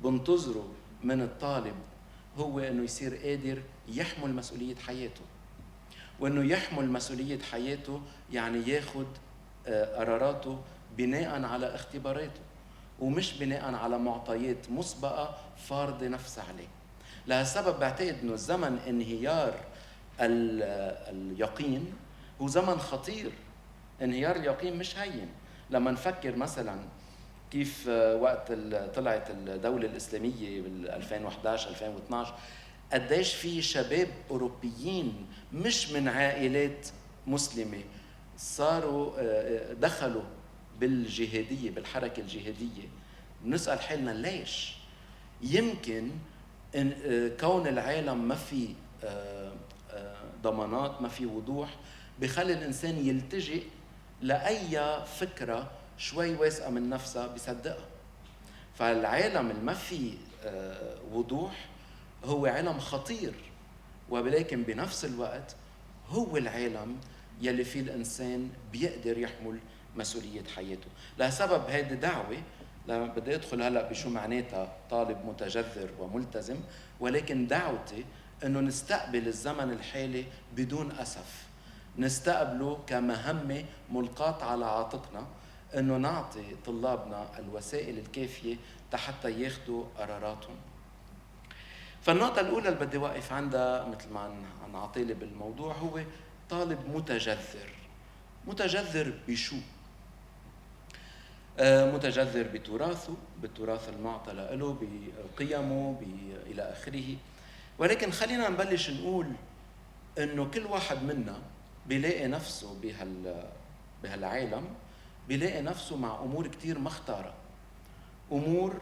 بنتظره من الطالب هو إنه يصير قادر يحمل مسؤولية حياته، وإنه يحمل مسؤولية حياته يعني ياخد قراراته بناءً على اختباراته، ومش بناءً على معطيات مسبقة فارضة نفسها عليه. لهالسبب بعتقد إنه زمن انهيار اليقين هو زمن خطير. انهيار اليقين مش هين. لما نفكر مثلاً كيف وقت طلعت الدولة الإسلامية بال 2011-2012 قديش في شباب أوروبيين مش من عائلات مسلمة صاروا دخلوا بالجهادية، بالحركة الجهادية. نسأل حالنا ليش؟ يمكن إن كون العالم ما في ضمانات، ما في وضوح، بخلي الإنسان يلتجئ لأي فكرة شوي واسعة من نفسها بيصدقها. فالعالم اللي ما في وضوح هو عالم خطير، ولكن بنفس الوقت هو العالم يلي فيه الإنسان بيقدر يحمل مسؤولية حياته. لسبب هيدي دعوة، لما بدي أدخل هلأ بشو معناتها طالب متجذر وملتزم، ولكن دعوتي إنه نستقبل الزمن الحالي بدون أسف، نستقبله كمهمة ملقاة على عاتقنا، إنه نعطي طلابنا الوسائل الكافية حتى ياخدوا قراراتهم. فالنقطة الأولى اللي بدي واقف عندها مثل ما عم نعطيلي بالموضوع هو طالب متجذر. متجذر بشو؟ متجذر بتراثه، بالتراث المعطى له، بقيمه، إلى آخره. ولكن خلينا نبلش نقول إنه كل واحد منا بيلاقي نفسه بهالعالم، بيلاقي نفسه مع أمور كتير مختارة، أمور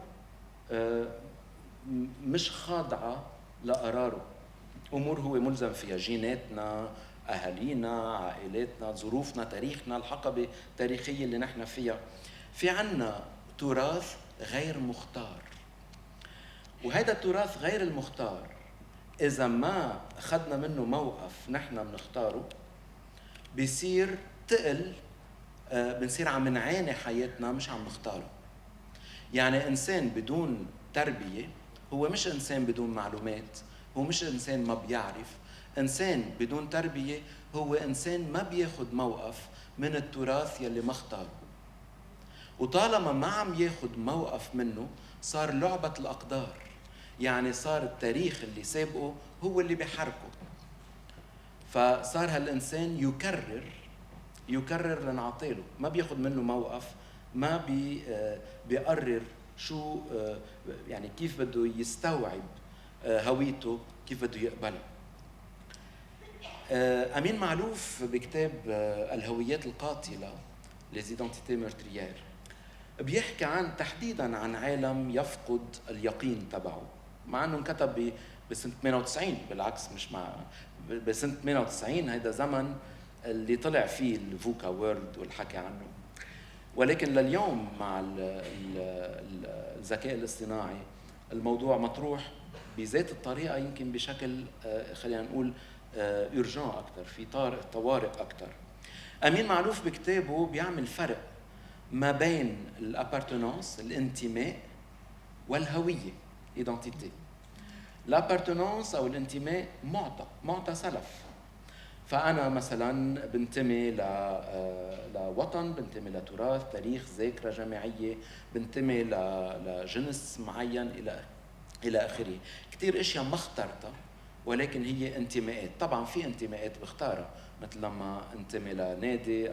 مش خاضعة لقراره، أمور هو ملزم فيها، جيناتنا، أهالينا، عائلاتنا، ظروفنا، تاريخنا، الحقبة التاريخية اللي نحن فيها. في عنا تراث غير مختار، وهذا التراث غير المختار إذا ما أخذنا منه موقف نحن بنختاره بيصير تقل، بنصير عم نعاني حياتنا مش عم نختاره. يعني إنسان بدون تربية هو مش إنسان بدون معلومات، هو مش إنسان ما بيعرف. إنسان بدون تربية هو إنسان ما بياخد موقف من التراث يلي ما اختاره، وطالما ما عم ياخد موقف منه صار لعبة الأقدار. يعني صار التاريخ اللي سابقه هو اللي بيحركه، فصار هالإنسان يكرر لنعطيله، ما بياخد منه موقف، ما بيقرر شو يعني كيف بده يستوعب هويته، كيف بده يقبلها. أمين معلوف بكتاب الهويات القاتلة Les identités meurtrières بيحكي تحديداً عن عالم يفقد اليقين تبعه، مع أنه انكتب بسنة 98. بالعكس مش بسنة 98 هيدا زمن اللي طلع فيه الفوكا وورلد والحكي عنه. ولكن لليوم مع الذكاء الاصطناعي الموضوع مطروح بذات الطريقة، يمكن بشكل خلينا نقول urgent أكتر، في طوارئ أكتر. أمين معلوف بكتابه بيعمل فرق ما بين الابارتونانس الانتماء والهوية identité. الابارتونانس أو الانتماء معطى سلف. فأنا مثلا بنتمي لوطن، بنتمي لتراث، تاريخ، ذاكرة جماعية، بنتمي لجنس معين إلى آخره. كتير أشياء ما اخترتها ولكن هي انتماءات. طبعا في انتماءات بختارها، مثل لما انتمي لنادي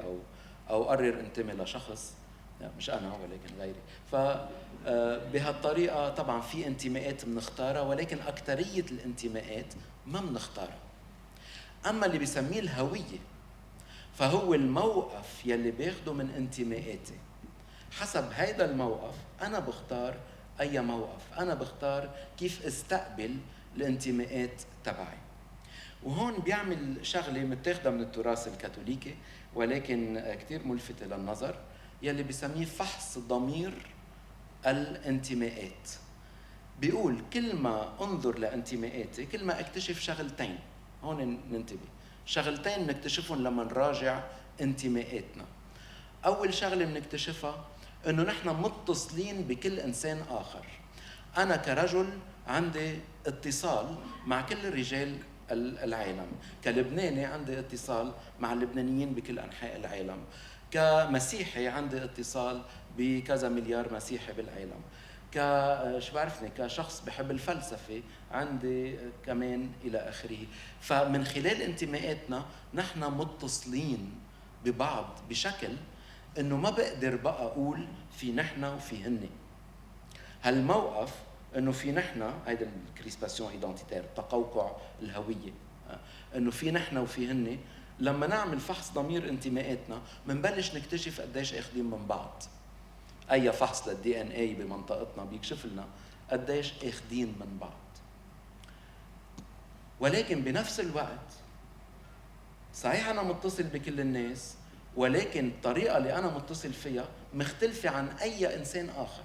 أو قرر انتمي لشخص، مش أنا ولكن غيري. فبهالطريقة طبعا في انتماءات بنختارها ولكن أكترية الانتماءات ما بنختارها. أما اللي بيسميه الهوية فهو الموقف يلي باخده من انتماءاتي. حسب هيدا الموقف أنا بختار أي موقف، أنا بختار كيف استقبل الانتماءات تبعي. وهون بيعمل شغلة متاخدة من التراث الكاثوليكي ولكن كتير ملفتة للنظر، يلي بيسميه فحص ضمير الانتماءات. بيقول كل ما انظر لانتماءاتي كل ما اكتشف شغلتين. هون ننتبه، شغلتين نكتشفهم لما نراجع انتماءاتنا. أول شغلة بنكتشفها إنه نحن متصلين بكل إنسان آخر. أنا كرجل عندي اتصال مع كل رجال العالم، كلبناني عندي اتصال مع اللبنانيين بكل أنحاء العالم، كمسيحي عندي اتصال بكذا مليار مسيحي بالعالم، شو بعرفني كشخص بحب الفلسفة عندي كمان إلى آخره. فمن خلال انتماءاتنا نحن متصلين ببعض بشكل إنه ما بقدر بقى أقول في نحن وفي هن. هالموقف إنه في نحن، هيدا الكريسباسيون إيدنتيتير، تقوقع الهوية، إنه في نحن وفي هن. لما نعمل فحص ضمير انتماءاتنا منبلش نكتشف قديش أخذين من بعض. أي فحص للدي ان اي بمنطقتنا بيكشف لنا قديش اخدين من بعض. ولكن بنفس الوقت صحيح أنا متصل بكل الناس ولكن الطريقة اللي أنا متصل فيها مختلفة عن أي إنسان آخر.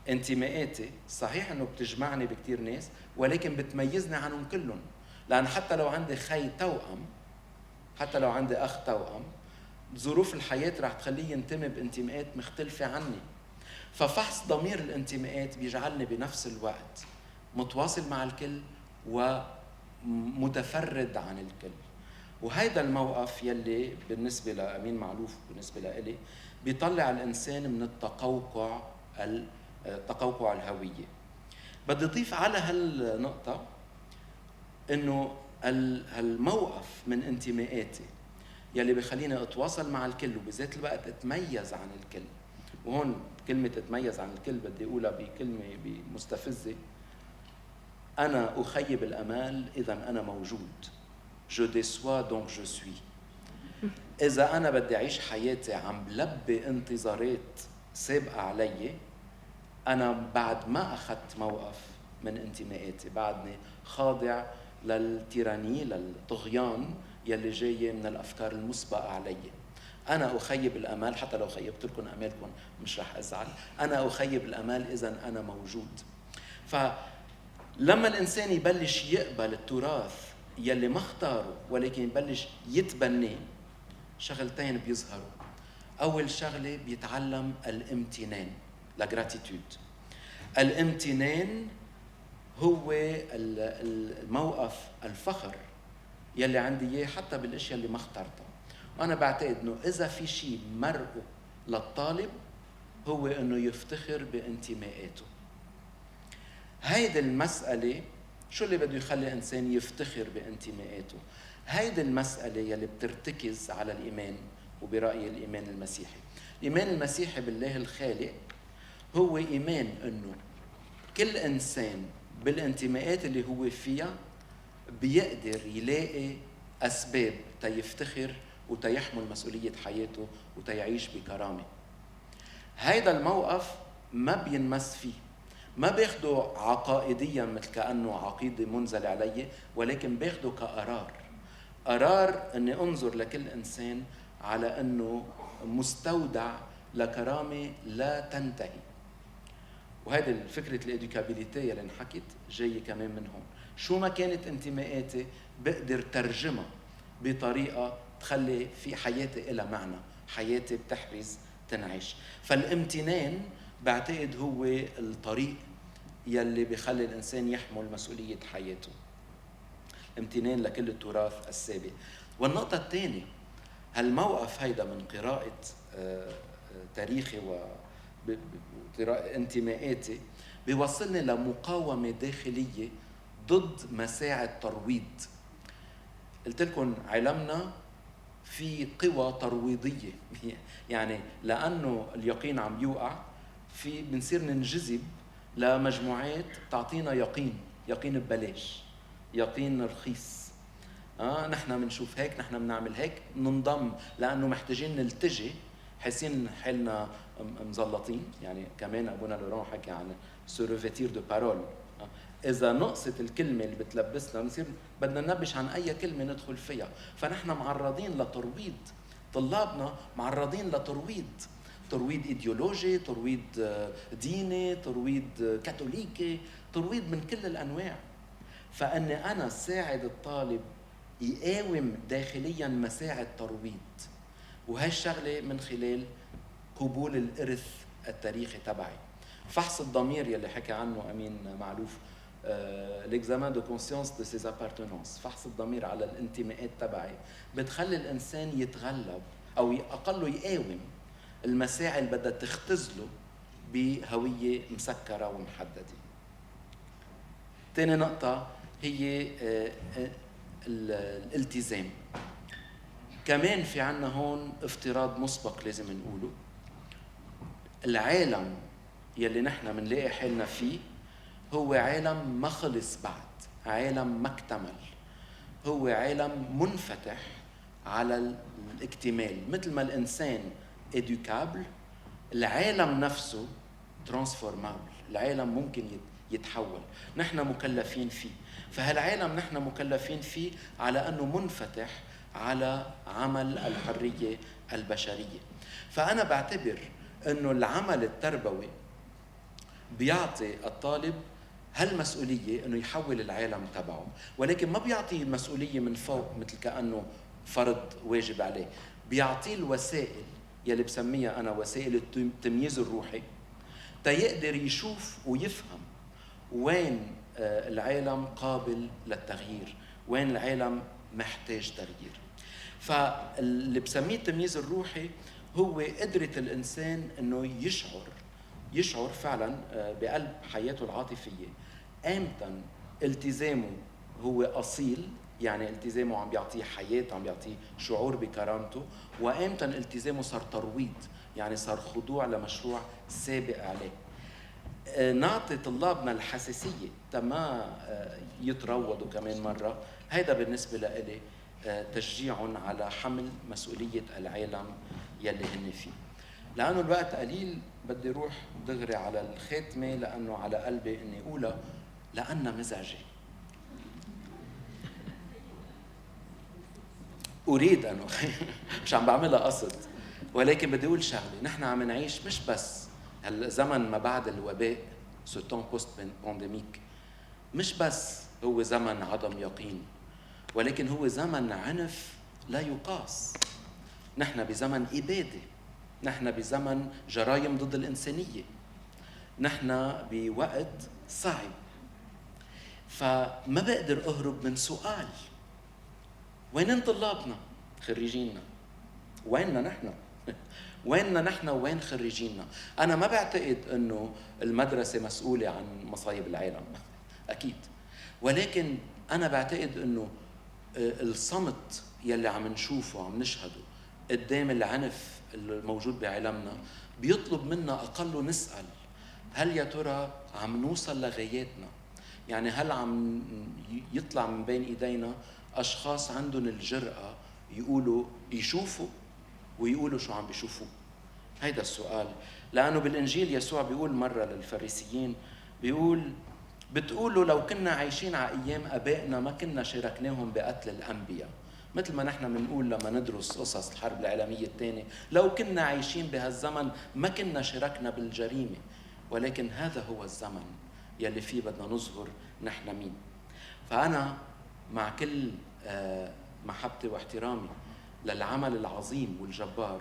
انتماءاتي صحيح أنه بتجمعني بكتير ناس ولكن بتميزني عنهم كلهم. لأن حتى لو عندي خي توأم، حتى لو عندي أخ توأم، ظروف الحياة رح تخليه ينتمي بانتماءات مختلفة عني. ففحص ضمير الانتماءات بيجعلني بنفس الوقت متواصل مع الكل ومتفرد عن الكل. وهيدا الموقف يلي بالنسبة لأمين معلوف بالنسبة لإلي بيطلع الإنسان من التقوقع الهوية. بدي أضيف على هالنقطة إنه هالموقف من انتماءاتي يلي بيخليني اتواصل مع الكل وبذات الوقت اتميز عن الكل. وهون كلمة اتميز عن الكل بدي اقولها بكلمة مستفزة، أنا أخيب الأمال إذا أنا موجود. Je déçois donc je suis. إذا أنا بدي أعيش حياتي عم بلبي انتظارات سابقة علي، أنا بعد ما أخذت موقف من انتماءاتي بعدني خاضع للتيراني للطغيان يلي جاي من الأفكار المسبقة علي. أنا أخيب الأمال، حتى لو خيبت لكم أمالكم مش رح أزعل، أنا أخيب الأمال إذن أنا موجود. فلما الإنسان يبلش يقبل التراث يلي ما اختاره ولكن يبلش يتبنيه، شغلتين بيظهروا. أول شغلة بيتعلم الامتنان، la gratitude. الامتنان هو الموقف الفخر يلي عندي إياه حتى بالأشياء اللي ما اخترتها. وأنا بعتقد إنه إذا في شيء مرئي للطالب هو إنه يفتخر بانتماءاته. هيدي المسألة شو اللي بده يخلي إنسان يفتخر بانتماءاته؟ هيدي المسألة يلي بترتكز على الإيمان، وبرأيي الإيمان المسيحي. الإيمان المسيحي بالله الخالق هو إيمان إنه كل إنسان بالانتماءات اللي هو فيها بيقدر يلاقي أسباب تيفتخر وتيحمل مسؤولية حياته وتيعيش بكرامة. هيدا الموقف ما بينمس فيه، ما باخده عقائديا مثل كأنه عقيدة منزل علي، ولكن باخده قرار أني أنظر لكل إنسان على أنه مستودع لكرامة لا تنتهي. وهذا فكرة الإدوكابيليتي اللي انحكت جاي كمان من هون. شو ما كانت انتماءاتي بقدر ترجمها بطريقة تخلي في حياتي إلها معنى، حياتي بتحرز تنعش. فالامتنان بعتقد هو الطريق يلي بيخلي الإنسان يحمل مسؤولية حياته، امتنان لكل التراث السابق. والنقطة الثانية، هالموقف هيدا من قراءة تاريخي وقراءة انتماءاتي بيوصلني لمقاومة داخلية ضد مساعي الترويض. قلت لكم عالمنا في قوى ترويضية يعني لأنه اليقين عم يوقع في بنصير ننجذب لمجموعات تعطينا يقين ببلاش، يقين رخيص. نحن بنشوف هيك، نحن بنعمل هيك، ننضم لأنه محتاجين نلتجي، حاسين حالنا مزلطين. يعني كمان أبونا لوران حكي عن سورفيتير دو بارول، إذا نقصت الكلمة اللي بتلبسنا بنصير بدنا ننبش عن أي كلمة ندخل فيها. فنحن معرضين لترويض، طلابنا معرضين لترويض، ترويض إيديولوجي، ترويض ديني، ترويض كاثوليكي، ترويض من كل الأنواع. فأني أنا ساعد الطالب يقاوم داخلياً مساعي الترويض، وهي الشغلة من خلال قبول الإرث التاريخي تبعي. فحص الضمير يلي حكى عنه أمين معلوف، l'examen de conscience de ses appartenances، فحص الضمير على الانتماءات تبعي بتخلي الإنسان يتغلب أو أقله يقاوم المساعي اللي بدها تختزله بهوية مسكرة ومحددة. تاني نقطة هي الالتزام. كمان في عنا هون افتراض مسبق لازم نقوله، العالم يلي نحن منلاقي حالنا فيه هو عالم ما خلص بعد، عالم ما اكتمل، هو عالم منفتح على الاكتمال. مثل ما الإنسان إدوكابل، العالم نفسه ترانسفورمابل، العالم ممكن يتحول، نحن مكلفين فيه. فهالعالم نحن مكلفين فيه على أنه منفتح على عمل الحرية البشرية. فأنا بعتبر أنه العمل التربوي بيعطي الطالب هالمسؤولية أنه يحول العالم تبعه، ولكن ما بيعطي المسؤولية من فوق مثل كأنه فرض واجب عليه، بيعطيه الوسائل يلي بسميها أنا وسائل التمييز الروحي تيقدر يشوف ويفهم وين العالم قابل للتغيير، وين العالم محتاج تغيير. فاللي بسميه التمييز الروحي هو قدرة الإنسان أنه يشعر فعلا بقلب حياته العاطفية أمتى التزامه هو أصيل، يعني التزامه عم بيعطيه حياة، عم بيعطيه شعور بكرامته، وأمتى التزامه صار ترويض، يعني صار خضوع لمشروع سابق عليه. نعطي طلابنا الحساسية تما يتروضوا كمان مرة، هيدا بالنسبة لإلي تشجيع على حمل مسؤولية العالم يلي هن فيه. لأنه الوقت قليل بدي روح دغري على الخاتمة، لأنه على قلبي إني أقولها لأنها مزعجة. أريد أنه مش عم بعملها قصد، ولكن بدي أقول شغلة، نحن عم نعيش مش بس هالزمن ما بعد الوباء، ce temps post-pandémique، مش بس هو زمن عدم يقين، ولكن هو زمن عنف لا يقاس. نحن بزمن إبادة، نحن بزمن جرائم ضد الإنسانية، نحن بوقت صعب. فما بقدر أهرب من سؤال، وين طلابنا خريجيننا؟ ويننا نحن؟ ويننا نحن وين خريجيننا؟ أنا ما بعتقد أنه المدرسة مسؤولة عن مصايب العالم، أكيد، ولكن أنا بعتقد أنه الصمت يلي عم نشوفه وعم نشهده قدام العنف الموجود بعالمنا بيطلب منا أقل نسأل، هل يا ترى عم نوصل لغاياتنا؟ يعني هل عم يطلع من بين إيدينا أشخاص عندهم الجرأة يشوفوا ويقولوا شو عم بيشوفوا؟ هيدا السؤال. لأنه بالإنجيل يسوع بيقول مرة للفريسيين، بتقولوا لو كنا عايشين على أيام أبائنا ما كنا شاركناهم بقتل الأنبياء، مثل ما نحن بنقول لما ندرس قصص الحرب العالمية الثانية، لو كنا عايشين بهالزمن ما كنا شاركنا بالجريمة. ولكن هذا هو الزمن يلي فيه بدنا نظهر نحن مين. فأنا مع كل محبتي واحترامي للعمل العظيم والجبار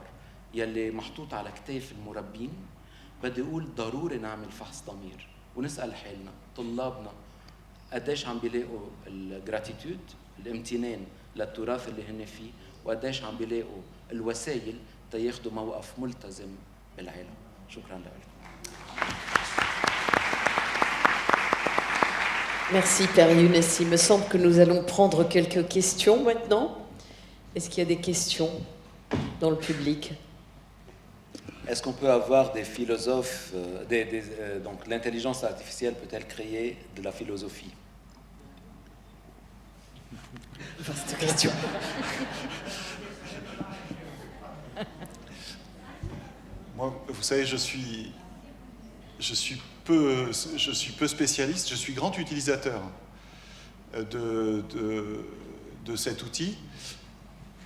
يلي محطوط على كتاف المربين بدي أقول ضروري نعمل فحص ضمير ونسأل حالنا طلابنا قديش عم بيلاقوا الجراتيتود الامتنان للتراث اللي هن فيه وقديش عم بيلاقوا الوسائل تياخدوا موقف ملتزم بالعالم. شكرا لكم. Merci Père Younes. Il me semble que nous allons prendre quelques questions maintenant. Est-ce qu'il y a des questions dans le public? Est-ce qu'on peut avoir des philosophes, donc l'intelligence artificielle peut-elle créer de la philosophie? Vaste question. Moi, vous savez, je suis peu spécialiste, je suis grand utilisateur de cet outil.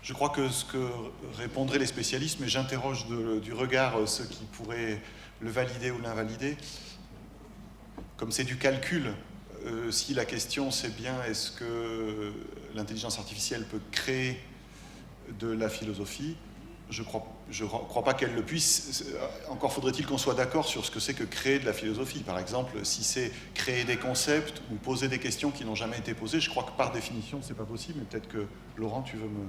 Je crois que ce que répondraient les spécialistes, mais j'interroge du regard ceux qui pourraient le valider ou l'invalider. Comme c'est du calcul, si la question c'est bien est-ce que l'intelligence artificielle peut créer de la philosophie, je crois pas qu'elle le puisse. Encore faudrait-il qu'on soit d'accord sur ce que c'est que créer de la philosophie. Par exemple, si c'est créer des concepts ou poser des questions qui n'ont jamais été posées, je crois que par définition c'est pas possible, mais peut-être que Laurent, tu veux me...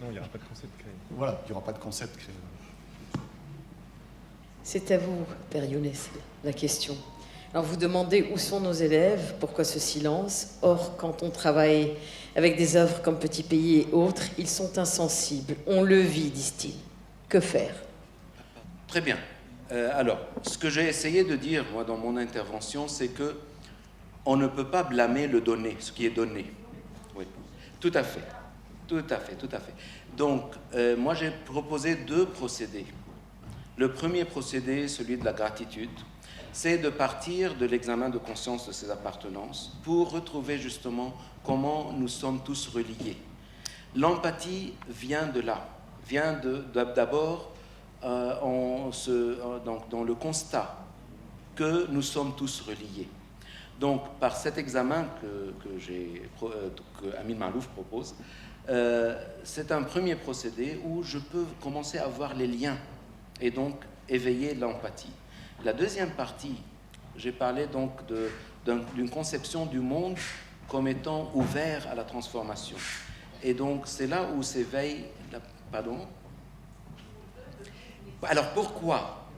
Non, il n'y aura pas de concept créé. Voilà, il n'y aura pas de concept créé. C'est à vous, Père Younes, la question. Alors vous demandez où sont nos élèves, pourquoi ce silence? Or, quand on travaille avec des œuvres comme Petit Pays et autres, ils sont insensibles. On le vit, disent-ils. Que faire? Très bien. Alors, ce que j'ai essayé de dire, moi, dans mon intervention, c'est que on ne peut pas blâmer le donné, ce qui est donné. Oui, tout à fait. Tout à fait, tout à fait. Donc, moi, j'ai proposé 2 procédés. Le premier procédé, celui de la gratitude, c'est de partir de l'examen de conscience de ses appartenances pour retrouver justement comment nous sommes tous reliés. L'empathie vient de là, vient d'abord dans le constat que nous sommes tous reliés. Donc, par cet examen que Amin Maalouf propose, c'est un premier procédé où je peux commencer à voir les liens et donc éveiller l'empathie. La deuxième partie, j'ai parlé donc d'une conception du monde comme étant ouvert à la transformation. Et donc, c'est là où s'éveille... Pardon? Alors, pourquoi?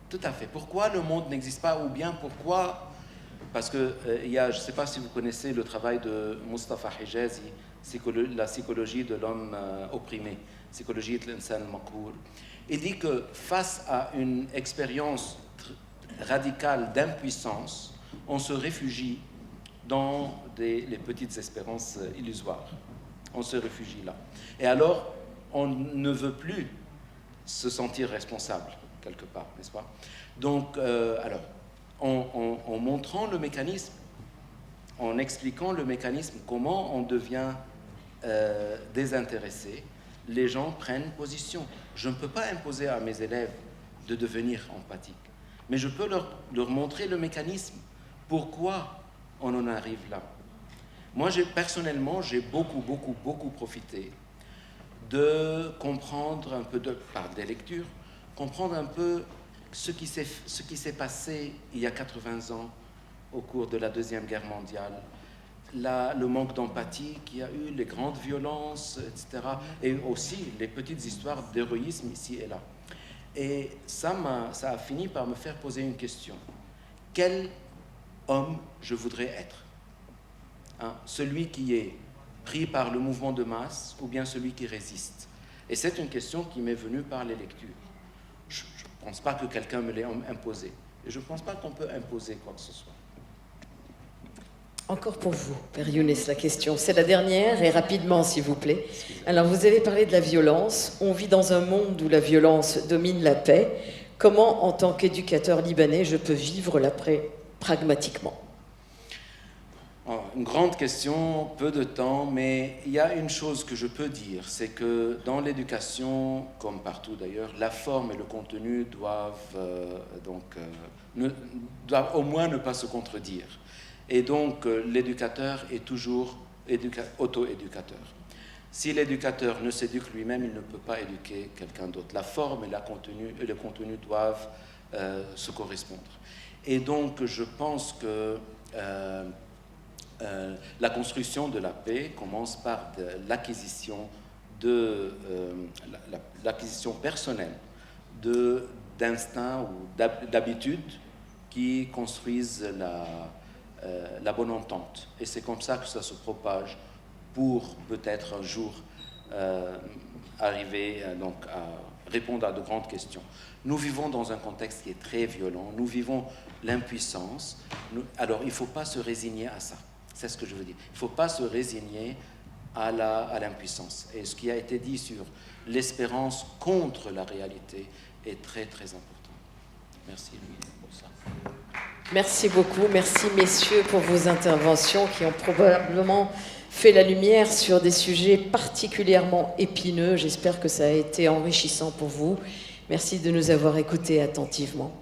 Tout à fait. Pourquoi le monde n'existe pas? Ou bien pourquoi... Parce que je ne sais pas si vous connaissez le travail de Mustafa Hijazi, la psychologie de l'homme opprimé, psychologie de l'insan makour. Il dit que face à une expérience radicale d'impuissance, on se réfugie dans les petites espérances illusoires. On se réfugie là. Et alors, on ne veut plus se sentir responsable, quelque part, n'est-ce pas? Donc, en montrant le mécanisme, en expliquant le mécanisme, comment on devient désintéressé, les gens prennent position. Je ne peux pas imposer à mes élèves de devenir empathiques, mais je peux leur montrer le mécanisme, pourquoi on en arrive là. Moi, personnellement, j'ai beaucoup profité de comprendre un peu, par des lectures, comprendre un peu ce qui s'est passé il y a 80 ans au cours de la Deuxième Guerre mondiale, le manque d'empathie qu'il y a eu, les grandes violences, etc. Et aussi les petites histoires d'héroïsme ici et là. Et ça a fini par me faire poser une question. Quel homme je voudrais être? Celui qui est pris par le mouvement de masse ou bien celui qui résiste? Et c'est une question qui m'est venue par les lectures. Je ne pense pas que quelqu'un me l'ait imposé. Et je ne pense pas qu'on peut imposer quoi que ce soit. Encore pour vous, Père Younes, la question. C'est la dernière, et rapidement, s'il vous plaît. Alors, vous avez parlé de la violence. On vit dans un monde où la violence domine la paix. Comment, en tant qu'éducateur libanais, je peux vivre la paix pragmatiquement? Une grande question, peu de temps, mais il y a une chose que je peux dire, c'est que dans l'éducation, comme partout d'ailleurs, la forme et le contenu doivent au moins ne pas se contredire. Et donc, l'éducateur est toujours auto-éducateur. Si l'éducateur ne s'éduque lui-même, il ne peut pas éduquer quelqu'un d'autre. La forme et le contenu doivent se correspondre. Et donc, je pense que la construction de la paix commence par l'acquisition personnelle d'instincts ou d'habitudes qui construisent la bonne entente. Et c'est comme ça que ça se propage pour peut-être un jour arriver donc, à répondre à de grandes questions. Nous vivons dans un contexte qui est très violent, nous vivons l'impuissance, alors il ne faut pas se résigner à ça, c'est ce que je veux dire. Il ne faut pas se résigner à l'impuissance. Et ce qui a été dit sur l'espérance contre la réalité est très très important. Merci Louis pour ça. Merci beaucoup, merci messieurs pour vos interventions qui ont probablement fait la lumière sur des sujets particulièrement épineux. J'espère que ça a été enrichissant pour vous. Merci de nous avoir écoutés attentivement.